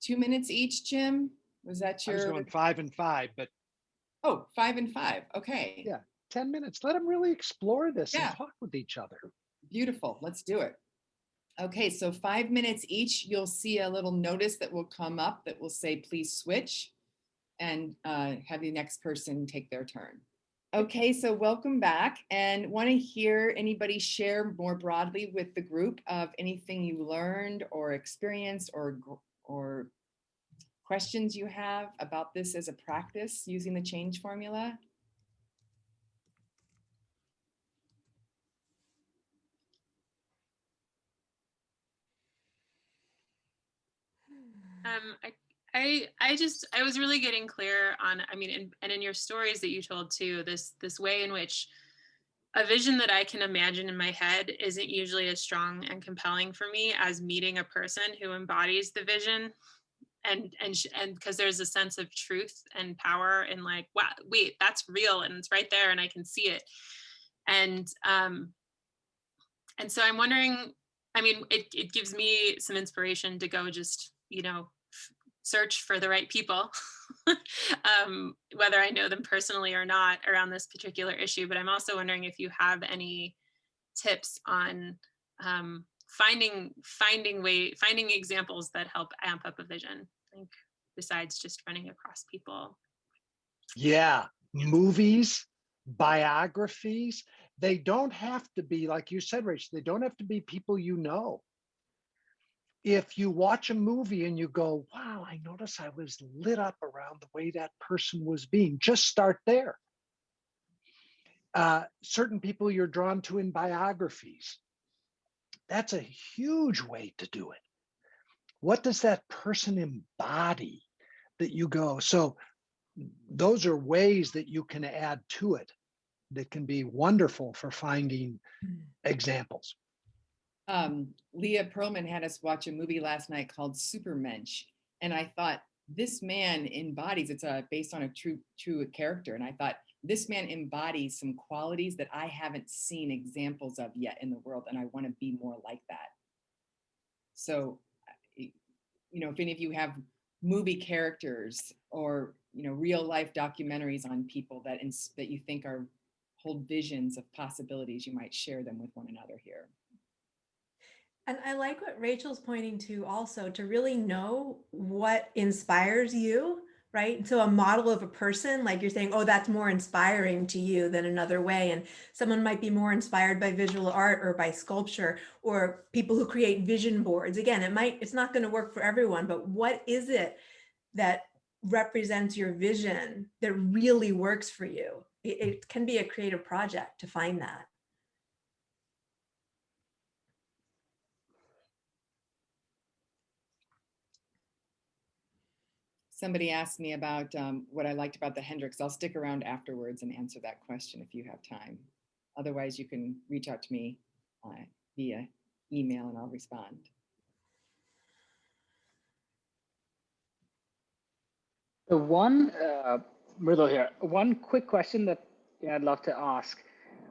2 minutes each, Jim? Was that I was your, going 5 and 5, but oh, 5 and 5, okay. Yeah. 10 minutes. Let them really explore this Yeah. and talk with each other. Beautiful, let's do it. Okay, so 5 minutes each, you'll see a little notice that will come up that will say, please switch, and have the next person take their turn. Okay, so welcome back, and want to hear anybody share more broadly with the group of anything you learned or experienced or questions you have about this as a practice using the change formula. I was really getting clear on, I mean, and in your stories that you told too, this way in which a vision that I can imagine in my head isn't usually as strong and compelling for me as meeting a person who embodies the vision, and because there's a sense of truth and power in like, wow, wait, that's real and it's right there and I can see it, and so I'm wondering, I mean, it gives me some inspiration to go just, you know, search for the right people, whether I know them personally or not around this particular issue. But I'm also wondering if you have any tips on finding examples that help amp up a vision, like besides just running across people. Yeah. Movies, biographies, they don't have to be, like you said, Rachel, they don't have to be people you know. If you watch a movie and you go, wow, I notice I was lit up around the way that person was being, just start there. Certain people you're drawn to in biographies, that's a huge way to do it. What does that person embody that you go? So those are ways that you can add to it that can be wonderful for finding examples. Leah Pearlman had us watch a movie last night called Supermensch. And I thought, this man embodies, it's based on a true character. And I thought, this man embodies some qualities that I haven't seen examples of yet in the world. And I want to be more like that. So, if any of you have movie characters or, real life documentaries on people that you think hold visions of possibilities, you might share them with one another here. And I like what Rachel's pointing to also, to really know what inspires you, right? So a model of a person, like you're saying, oh, that's more inspiring to you than another way. And someone might be more inspired by visual art or by sculpture, or people who create vision boards. Again, it's not going to work for everyone, but what is it that represents your vision that really works for you? It can be a creative project to find that. Somebody asked me about what I liked about the Hendricks. I'll stick around afterwards and answer that question if you have time. Otherwise, you can reach out to me via email and I'll respond. The one, Mridul here, one quick question that I'd love to ask.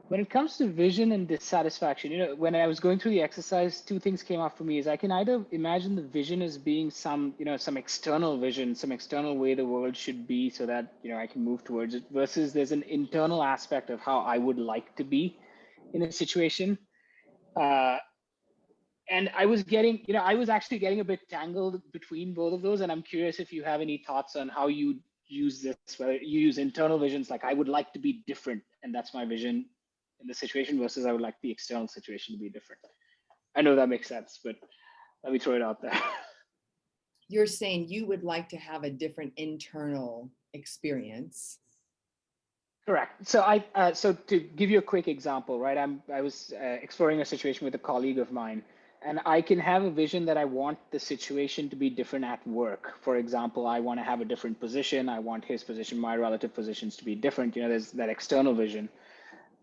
When it comes to vision and dissatisfaction, when I was going through the exercise, two things came up for me. Is I can either imagine the vision as being some external vision, some external way the world should be so that, I can move towards it, versus there's an internal aspect of how I would like to be in a situation. And I was actually getting a bit tangled between both of those. And I'm curious if you have any thoughts on how you use this, whether you use internal visions, like I would like to be different, and that's my vision in the situation, versus I would like the external situation to be different. I know that makes sense, but let me throw it out there. You're saying you would like to have a different internal experience. Correct. So so to give you a quick example, right? I was exploring a situation with a colleague of mine, and I can have a vision that I want the situation to be different at work. For example, I want to have a different position. I want his position, my relative positions to be different. There's that external vision.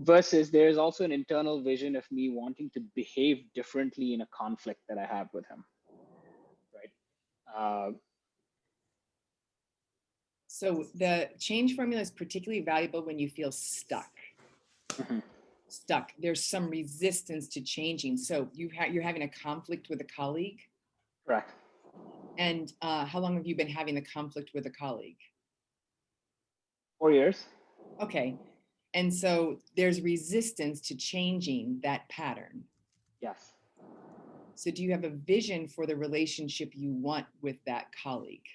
Versus there's also an internal vision of me wanting to behave differently in a conflict that I have with him, right? So the change formula is particularly valuable when you feel stuck. Mm-hmm. Stuck. There's some resistance to changing. So you're having a conflict with a colleague? Correct. And how long have you been having the conflict with a colleague? 4 years. Okay. And so there's resistance to changing that pattern. Yes. So do you have a vision for the relationship you want with that colleague?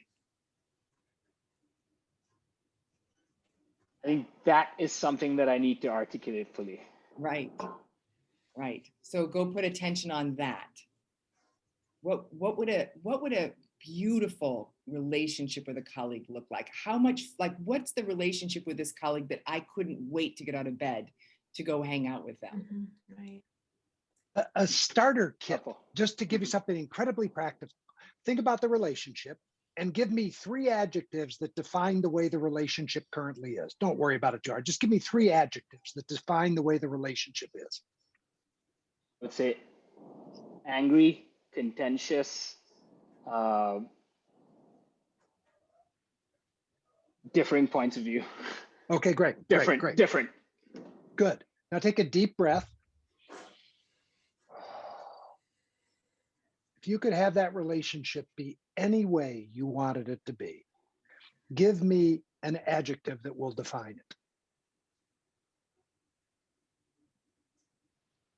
I think that is something that I need to articulate fully. Right. Right. So go put attention on that. What would a beautiful relationship with a colleague look like? What's the relationship with this colleague that I couldn't wait to get out of bed to go hang out with them? Mm-hmm. Right. A starter kit, just to give you something incredibly practical. Think about the relationship and give me 3 adjectives that define the way the relationship currently is. Don't worry about it too hard. Just give me 3 adjectives that define the way the relationship is. Let's say angry, contentious, differing points of view. Okay, great. Different. Good. Now take a deep breath. If you could have that relationship be any way you wanted it to be, give me an adjective that will define it.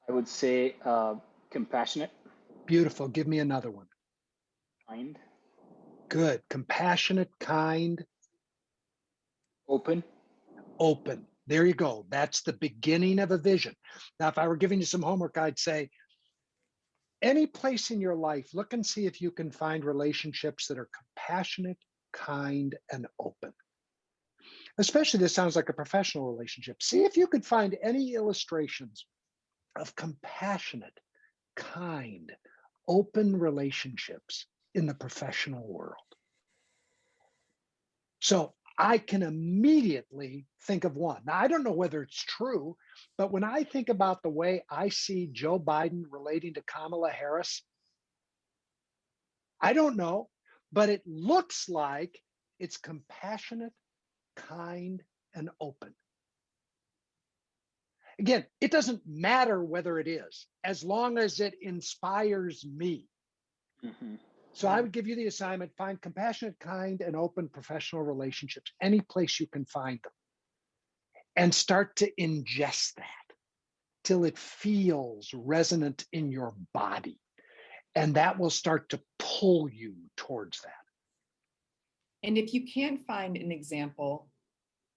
I would say compassionate. Beautiful. Give me another one. Kind. Good. Compassionate, kind. Open. Open. There you go. That's the beginning of a vision. Now, if I were giving you some homework, I'd say, any place in your life, look and see if you can find relationships that are compassionate, kind, and open. Especially, this sounds like a professional relationship. See if you could find any illustrations of compassionate, kind, open relationships in the professional world. So I can immediately think of one. Now, I don't know whether it's true, but when I think about the way I see Joe Biden relating to Kamala Harris, I don't know, but it looks like it's compassionate, kind, and open. Again, it doesn't matter whether it is, as long as it inspires me. Mhm. So I would give you the assignment, find compassionate, kind, and open professional relationships, any place you can find them, and start to ingest that till it feels resonant in your body. And that will start to pull you towards that. And if you can't find an example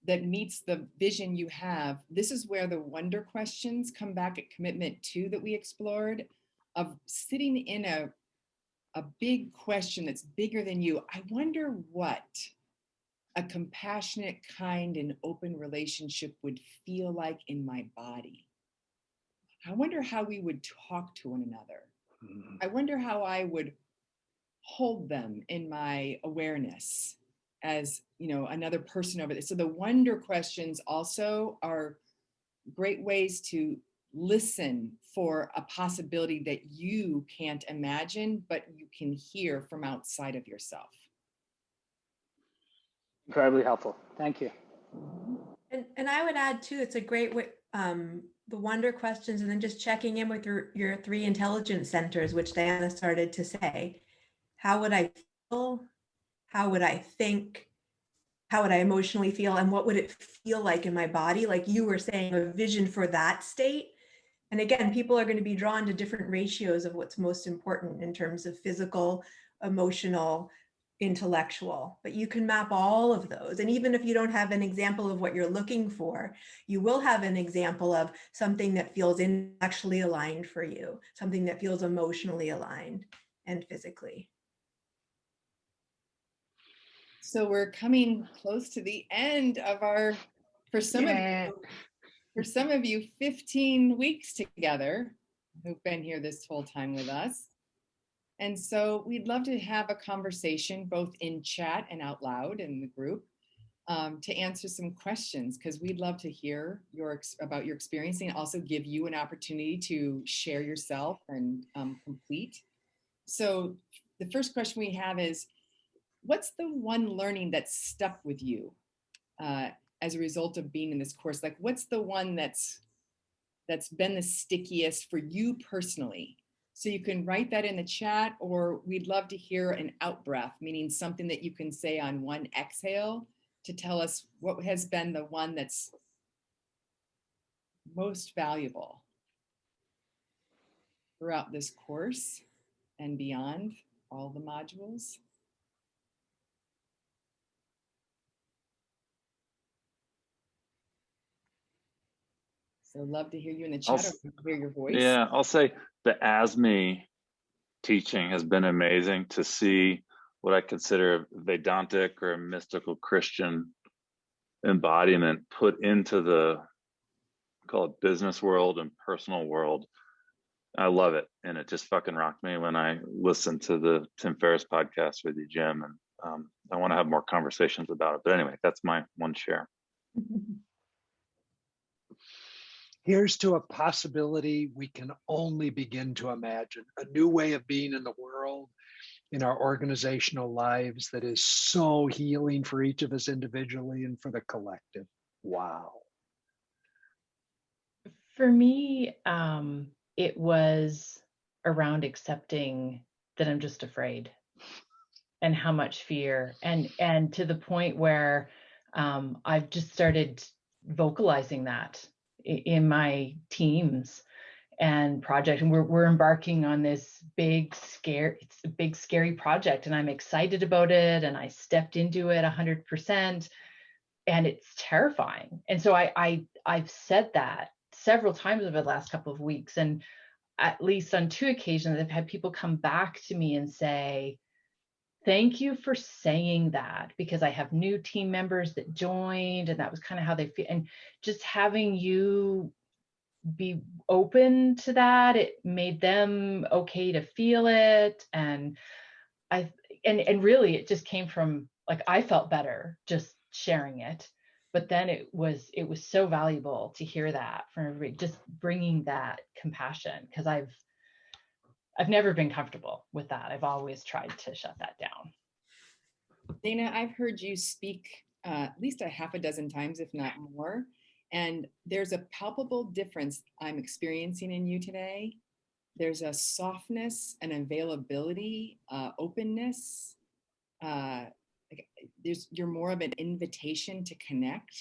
that meets the vision you have, this is where the wonder questions come back at Commitment 2 that we explored, of sitting in a big question that's bigger than you. I wonder what a compassionate, kind, and open relationship would feel like in my body. I wonder how we would talk to one another. I wonder how I would hold them in my awareness as, you know, another person over there. So the wonder questions also are great ways to listen for a possibility that you can't imagine, but you can hear from outside of yourself. Incredibly helpful. Thank you. And I would add too, it's a great way, the wonder questions, and then just checking in with your 3 intelligence centers, which Diana started to say. How would I feel? How would I think? How would I emotionally feel? And what would it feel like in my body? Like you were saying, a vision for that state. And again, people are going to be drawn to different ratios of what's most important in terms of physical, emotional, intellectual, but you can map all of those. And even if you don't have an example of what you're looking for, you will have an example of something that feels intellectually aligned for you, something that feels emotionally aligned and physically. So we're coming close to the end of our, for some of you, 15 weeks together who've been here this whole time with us. And so we'd love to have a conversation both in chat and out loud in the group to answer some questions, because we'd love to hear about your experience and also give you an opportunity to share yourself and complete. So the first question we have is, what's the one learning that's stuck with you as a result of being in this course? Like, what's the one that's been the stickiest for you personally? So you can write that in the chat, or we'd love to hear an out breath, meaning something that you can say on one exhale to tell us what has been the one that's most valuable throughout this course and beyond all the modules. So love to hear you in the chat, or hear your voice. Yeah, I'll say the ASME teaching has been amazing to see what I consider Vedantic or mystical Christian embodiment put into the, call it, business world and personal world. I love it. And it just fucking rocked me when I listened to the Tim Ferriss podcast with you, Jim. And I want to have more conversations about it. But anyway, that's my one share. Here's to a possibility we can only begin to imagine, a new way of being in the world, in our organizational lives, that is so healing for each of us individually and for the collective. Wow. For me, it was around accepting that I'm just afraid, and how much fear, and to the point where I've just started vocalizing that in my teams and project. And we're embarking on this it's a big, scary project, and I'm excited about it. And I stepped into it 100%, and it's terrifying. And so I've said that several times over the last couple of weeks. And at least on 2 occasions, I've had people come back to me and say, thank you for saying that, because I have new team members that joined, and that was kind of how they feel. And just having you be open to that, it made them okay to feel it. And really it just came from, like, I felt better just sharing it. But then it was so valuable to hear that from everybody, just bringing that compassion, because I've never been comfortable with that. I've always tried to shut that down. Dana, I've heard you speak at least a half a dozen times, if not more. And there's a palpable difference I'm experiencing in you today. There's a softness, an availability, openness. You're more of an invitation to connect.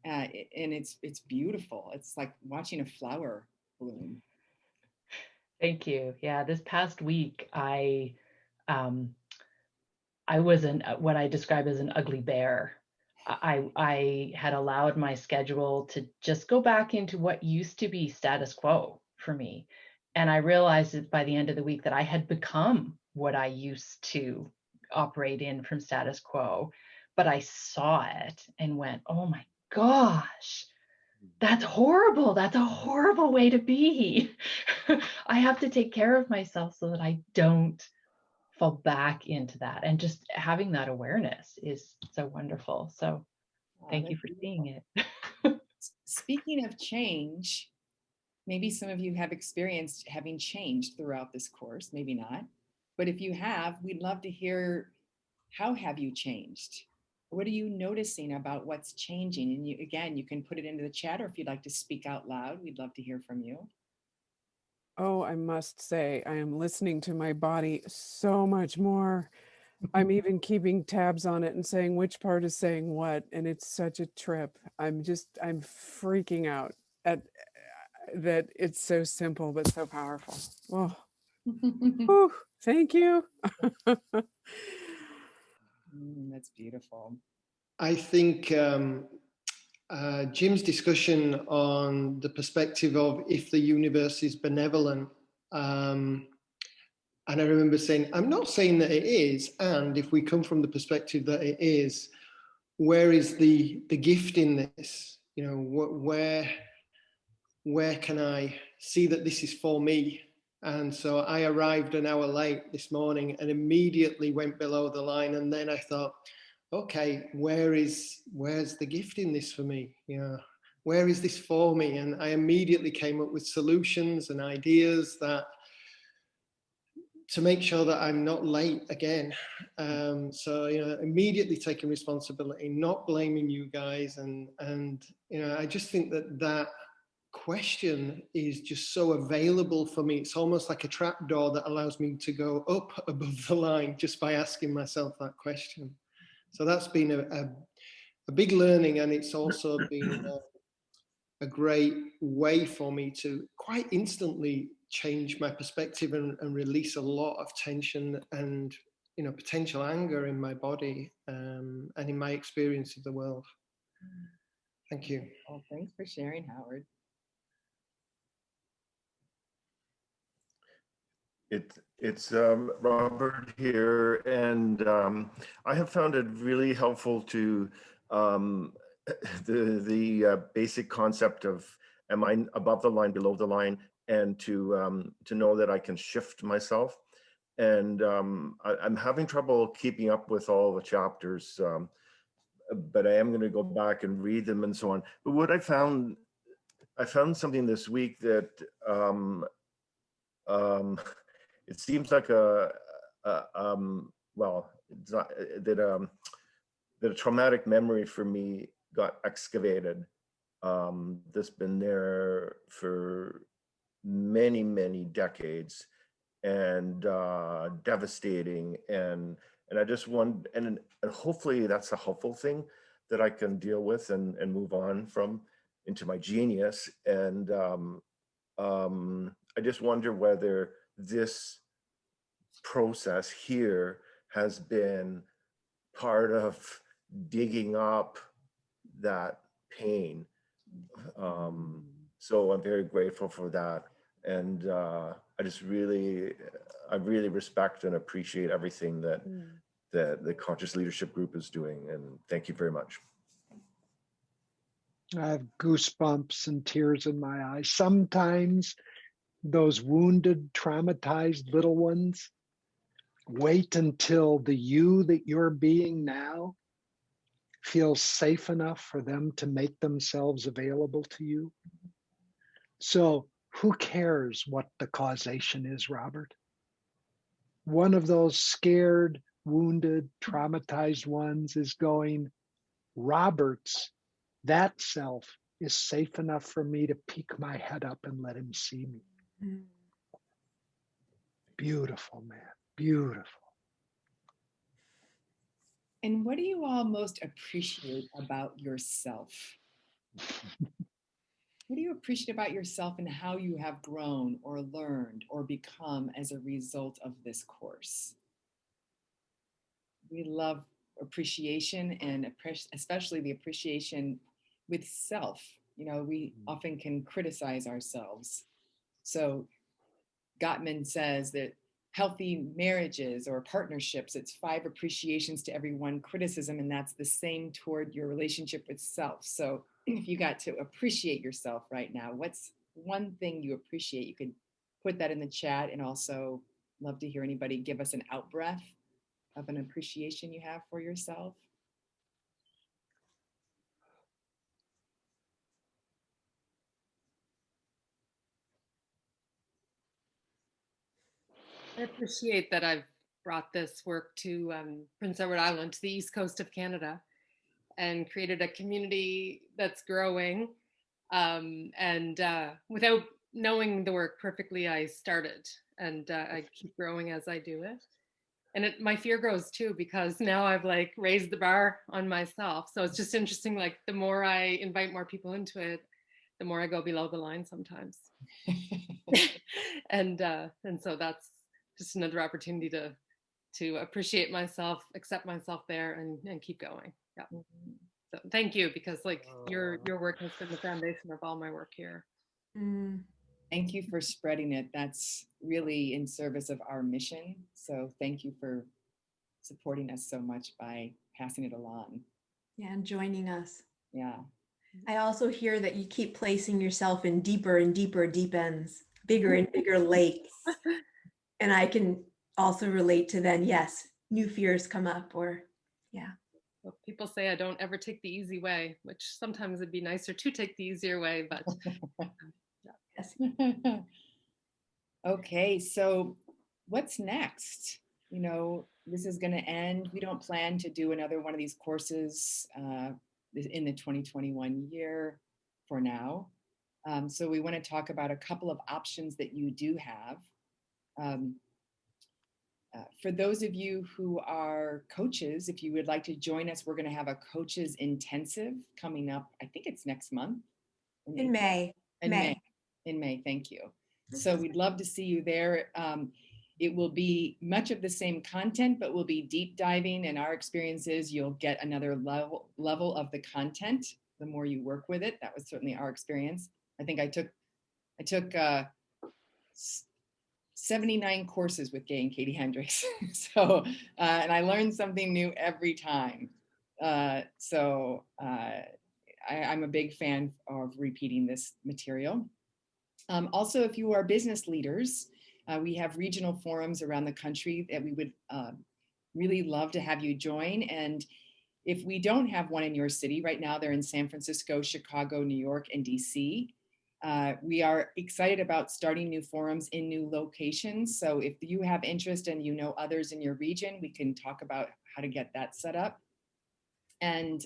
And it's beautiful. It's like watching a flower bloom. Thank you. Yeah, this past week, I was what I describe as an ugly bear. I had allowed my schedule to just go back into what used to be status quo for me. And I realized that by the end of the week that I had become what I used to operate in from status quo, but I saw it and went, oh my gosh, that's horrible. That's a horrible way to be. I have to take care of myself so that I don't fall back into that. And just having that awareness is so wonderful. So thank you for seeing it. Speaking of change, maybe some of you have experienced having changed throughout this course, maybe not. But if you have, we'd love to hear, how have you changed? What are you noticing about what's changing? And you can put it into the chat, or if you'd like to speak out loud, we'd love to hear from you. Oh, I must say, I am listening to my body so much more. I'm even keeping tabs on it and saying which part is saying what. And it's such a trip. I'm freaking out at that it's so simple, but so powerful. Oh, whew, thank you. That's beautiful. I think Jim's discussion on the perspective of if the universe is benevolent, and I remember saying, I'm not saying that it is, and if we come from the perspective that it is, where is the gift in this? You know, where can I see that this is for me? And so I arrived an hour late this morning and immediately went below the line. And then I thought, okay, where's the gift in this for me? You know, where is this for me? And I immediately came up with solutions and ideas that to make sure that I'm not late again. So, you know, immediately taking responsibility, not blaming you guys. And you know, I just think that question is just so available for me. It's almost like a trap door that allows me to go up above the line just by asking myself that question. So that's been a big learning, and it's also been a great way for me to quite instantly change my perspective and release a lot of tension and, you know, potential anger in my body and in my experience of the world. Thank you. Oh, thanks for sharing, Howard. It's Robert here, and I have found it really helpful to the basic concept of, am I above the line, below the line, and to know that I can shift myself. And I'm having trouble keeping up with all the chapters, but I am going to go back and read them and so on. But what I found something this week that it seems like well, it's not, that a traumatic memory for me got excavated. That's been there for many, many decades, and devastating. And I just want, and hopefully that's a helpful thing that I can deal with and move on from into my genius. And I just wonder whether this process here has been part of digging up that pain. So I'm very grateful for that. And I really respect and appreciate everything that the Conscious Leadership Group is doing. And thank you very much. I have goosebumps and tears in my eyes. Sometimes those wounded, traumatized little ones wait until the you that you're being now feels safe enough for them to make themselves available to you. So who cares what the causation is, Robert? One of those scared, wounded, traumatized ones is going, Robert's, that self is safe enough for me to peek my head up and let him see me. Mm. Beautiful, man, beautiful. And what do you all most appreciate about yourself? What do you appreciate about yourself and how you have grown or learned or become as a result of this course? We love appreciation and especially the appreciation with self. You know, we often can criticize ourselves. So Gottman says that healthy marriages or partnerships, it's 5 appreciations to every 1 criticism, and that's the same toward your relationship with self. So if you got to appreciate yourself right now, what's one thing you appreciate? You could put that in the chat, and also love to hear anybody give us an out breath of an appreciation you have for yourself. I appreciate that I've brought this work to Prince Edward Island, to the east coast of Canada, and created a community that's growing. And without knowing the work perfectly, I started, and I keep growing as I do it. And my fear grows too, because now I've like raised the bar on myself. So it's just interesting, like the more I invite more people into it, the more I go below the line sometimes. And so that's just another opportunity to appreciate myself, accept myself there, and keep going. Yeah. So thank you, because like your work has been the foundation of all my work here. Mm. Thank you for spreading it. That's really in service of our mission. So thank you for supporting us so much by passing it along. Yeah, and joining us. Yeah. I also hear that you keep placing yourself in deeper and deeper deep ends, bigger and bigger lakes. And I can also relate to then, yes, new fears come up, or yeah. Well, people say I don't ever take the easy way, which sometimes it'd be nicer to take the easier way, but yes. Okay, so what's next? You know, this is going to end. We don't plan to do another one of these courses in the 2021 year for now. So we want to talk about a couple of options that you do have. For those of you who are coaches, if you would like to join us, we're going to have a coaches intensive coming up. I think it's next month. In May. In May, thank you. So we'd love to see you there. It will be much of the same content, but we'll be deep diving, and our experience is you'll get another level of the content the more you work with it. That was certainly our experience. I think I took 79 courses with Gay and Katie Hendricks. So, and I learned something new every time. I'm a big fan of repeating this material. Also, if you are business leaders, we have regional forums around the country that we would really love to have you join. And if we don't have one in your city, right now they're in San Francisco, Chicago, New York, and DC. We are excited about starting new forums in new locations. So if you have interest and you know others in your region, we can talk about how to get that set up. And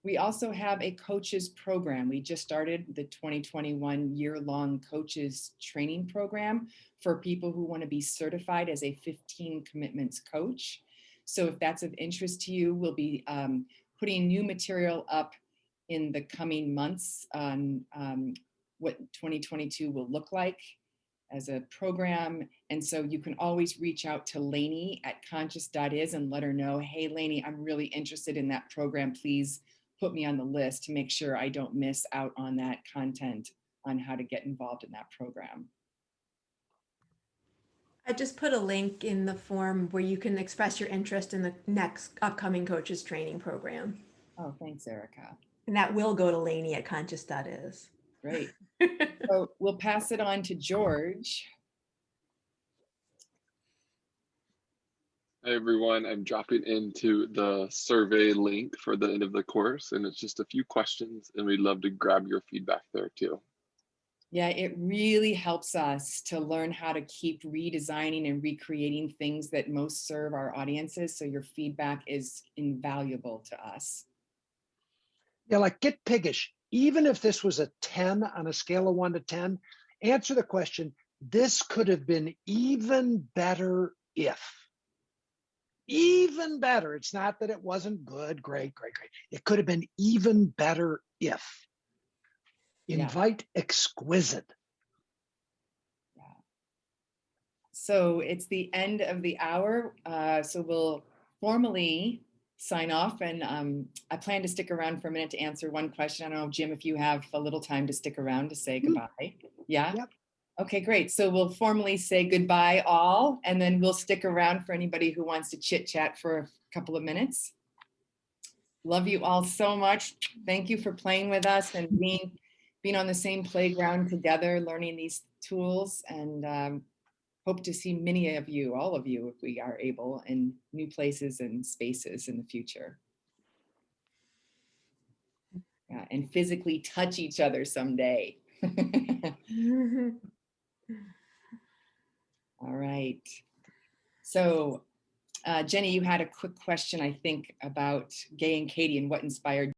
we also have a coaches program. We just started the 2021 year-long coaches training program for people who want to be certified as a 15 commitments coach. So if that's of interest to you, we'll be putting new material up in the coming months on what 2022 will look like as a program. And so you can always reach out to Lainey at conscious.is and let her know, hey, Lainey, I'm really interested in that program. Please put me on the list to make sure I don't miss out on that content on how to get involved in that program. I just put a link in the form where you can express your interest in the next upcoming coaches training program. Oh, thanks, Erica. And that will go to Lainey at conscious.is. Great. So we'll pass it on to George. Hi everyone, I'm dropping into the survey link for the end of the course, and it's just a few questions, and we'd love to grab your feedback there too. Yeah, it really helps us to learn how to keep redesigning and recreating things that most serve our audiences. So your feedback is invaluable to us. Yeah, like get piggish. Even if this was a 10 on a scale of 1 to 10, answer the question, this could have been even better if. Even better. It's not that it wasn't good, great. It could have been even better if. Invite exquisite. So it's the end of the hour. So we'll formally sign off, and I plan to stick around for a minute to answer one question. I don't know, Jim, if you have a little time to stick around to say goodbye. Yeah? Yep. Okay, great. So we'll formally say goodbye all, and then we'll stick around for anybody who wants to chit chat for a couple of minutes. Love you all so much. Thank you for playing with us and being on the same playground together, learning these tools, and hope to see many of you, all of you, if we are able, in new places and spaces in the future. Yeah, and physically touch each other someday. All right. So Jenny, you had a quick question, I think, about Gay and Katie and what inspired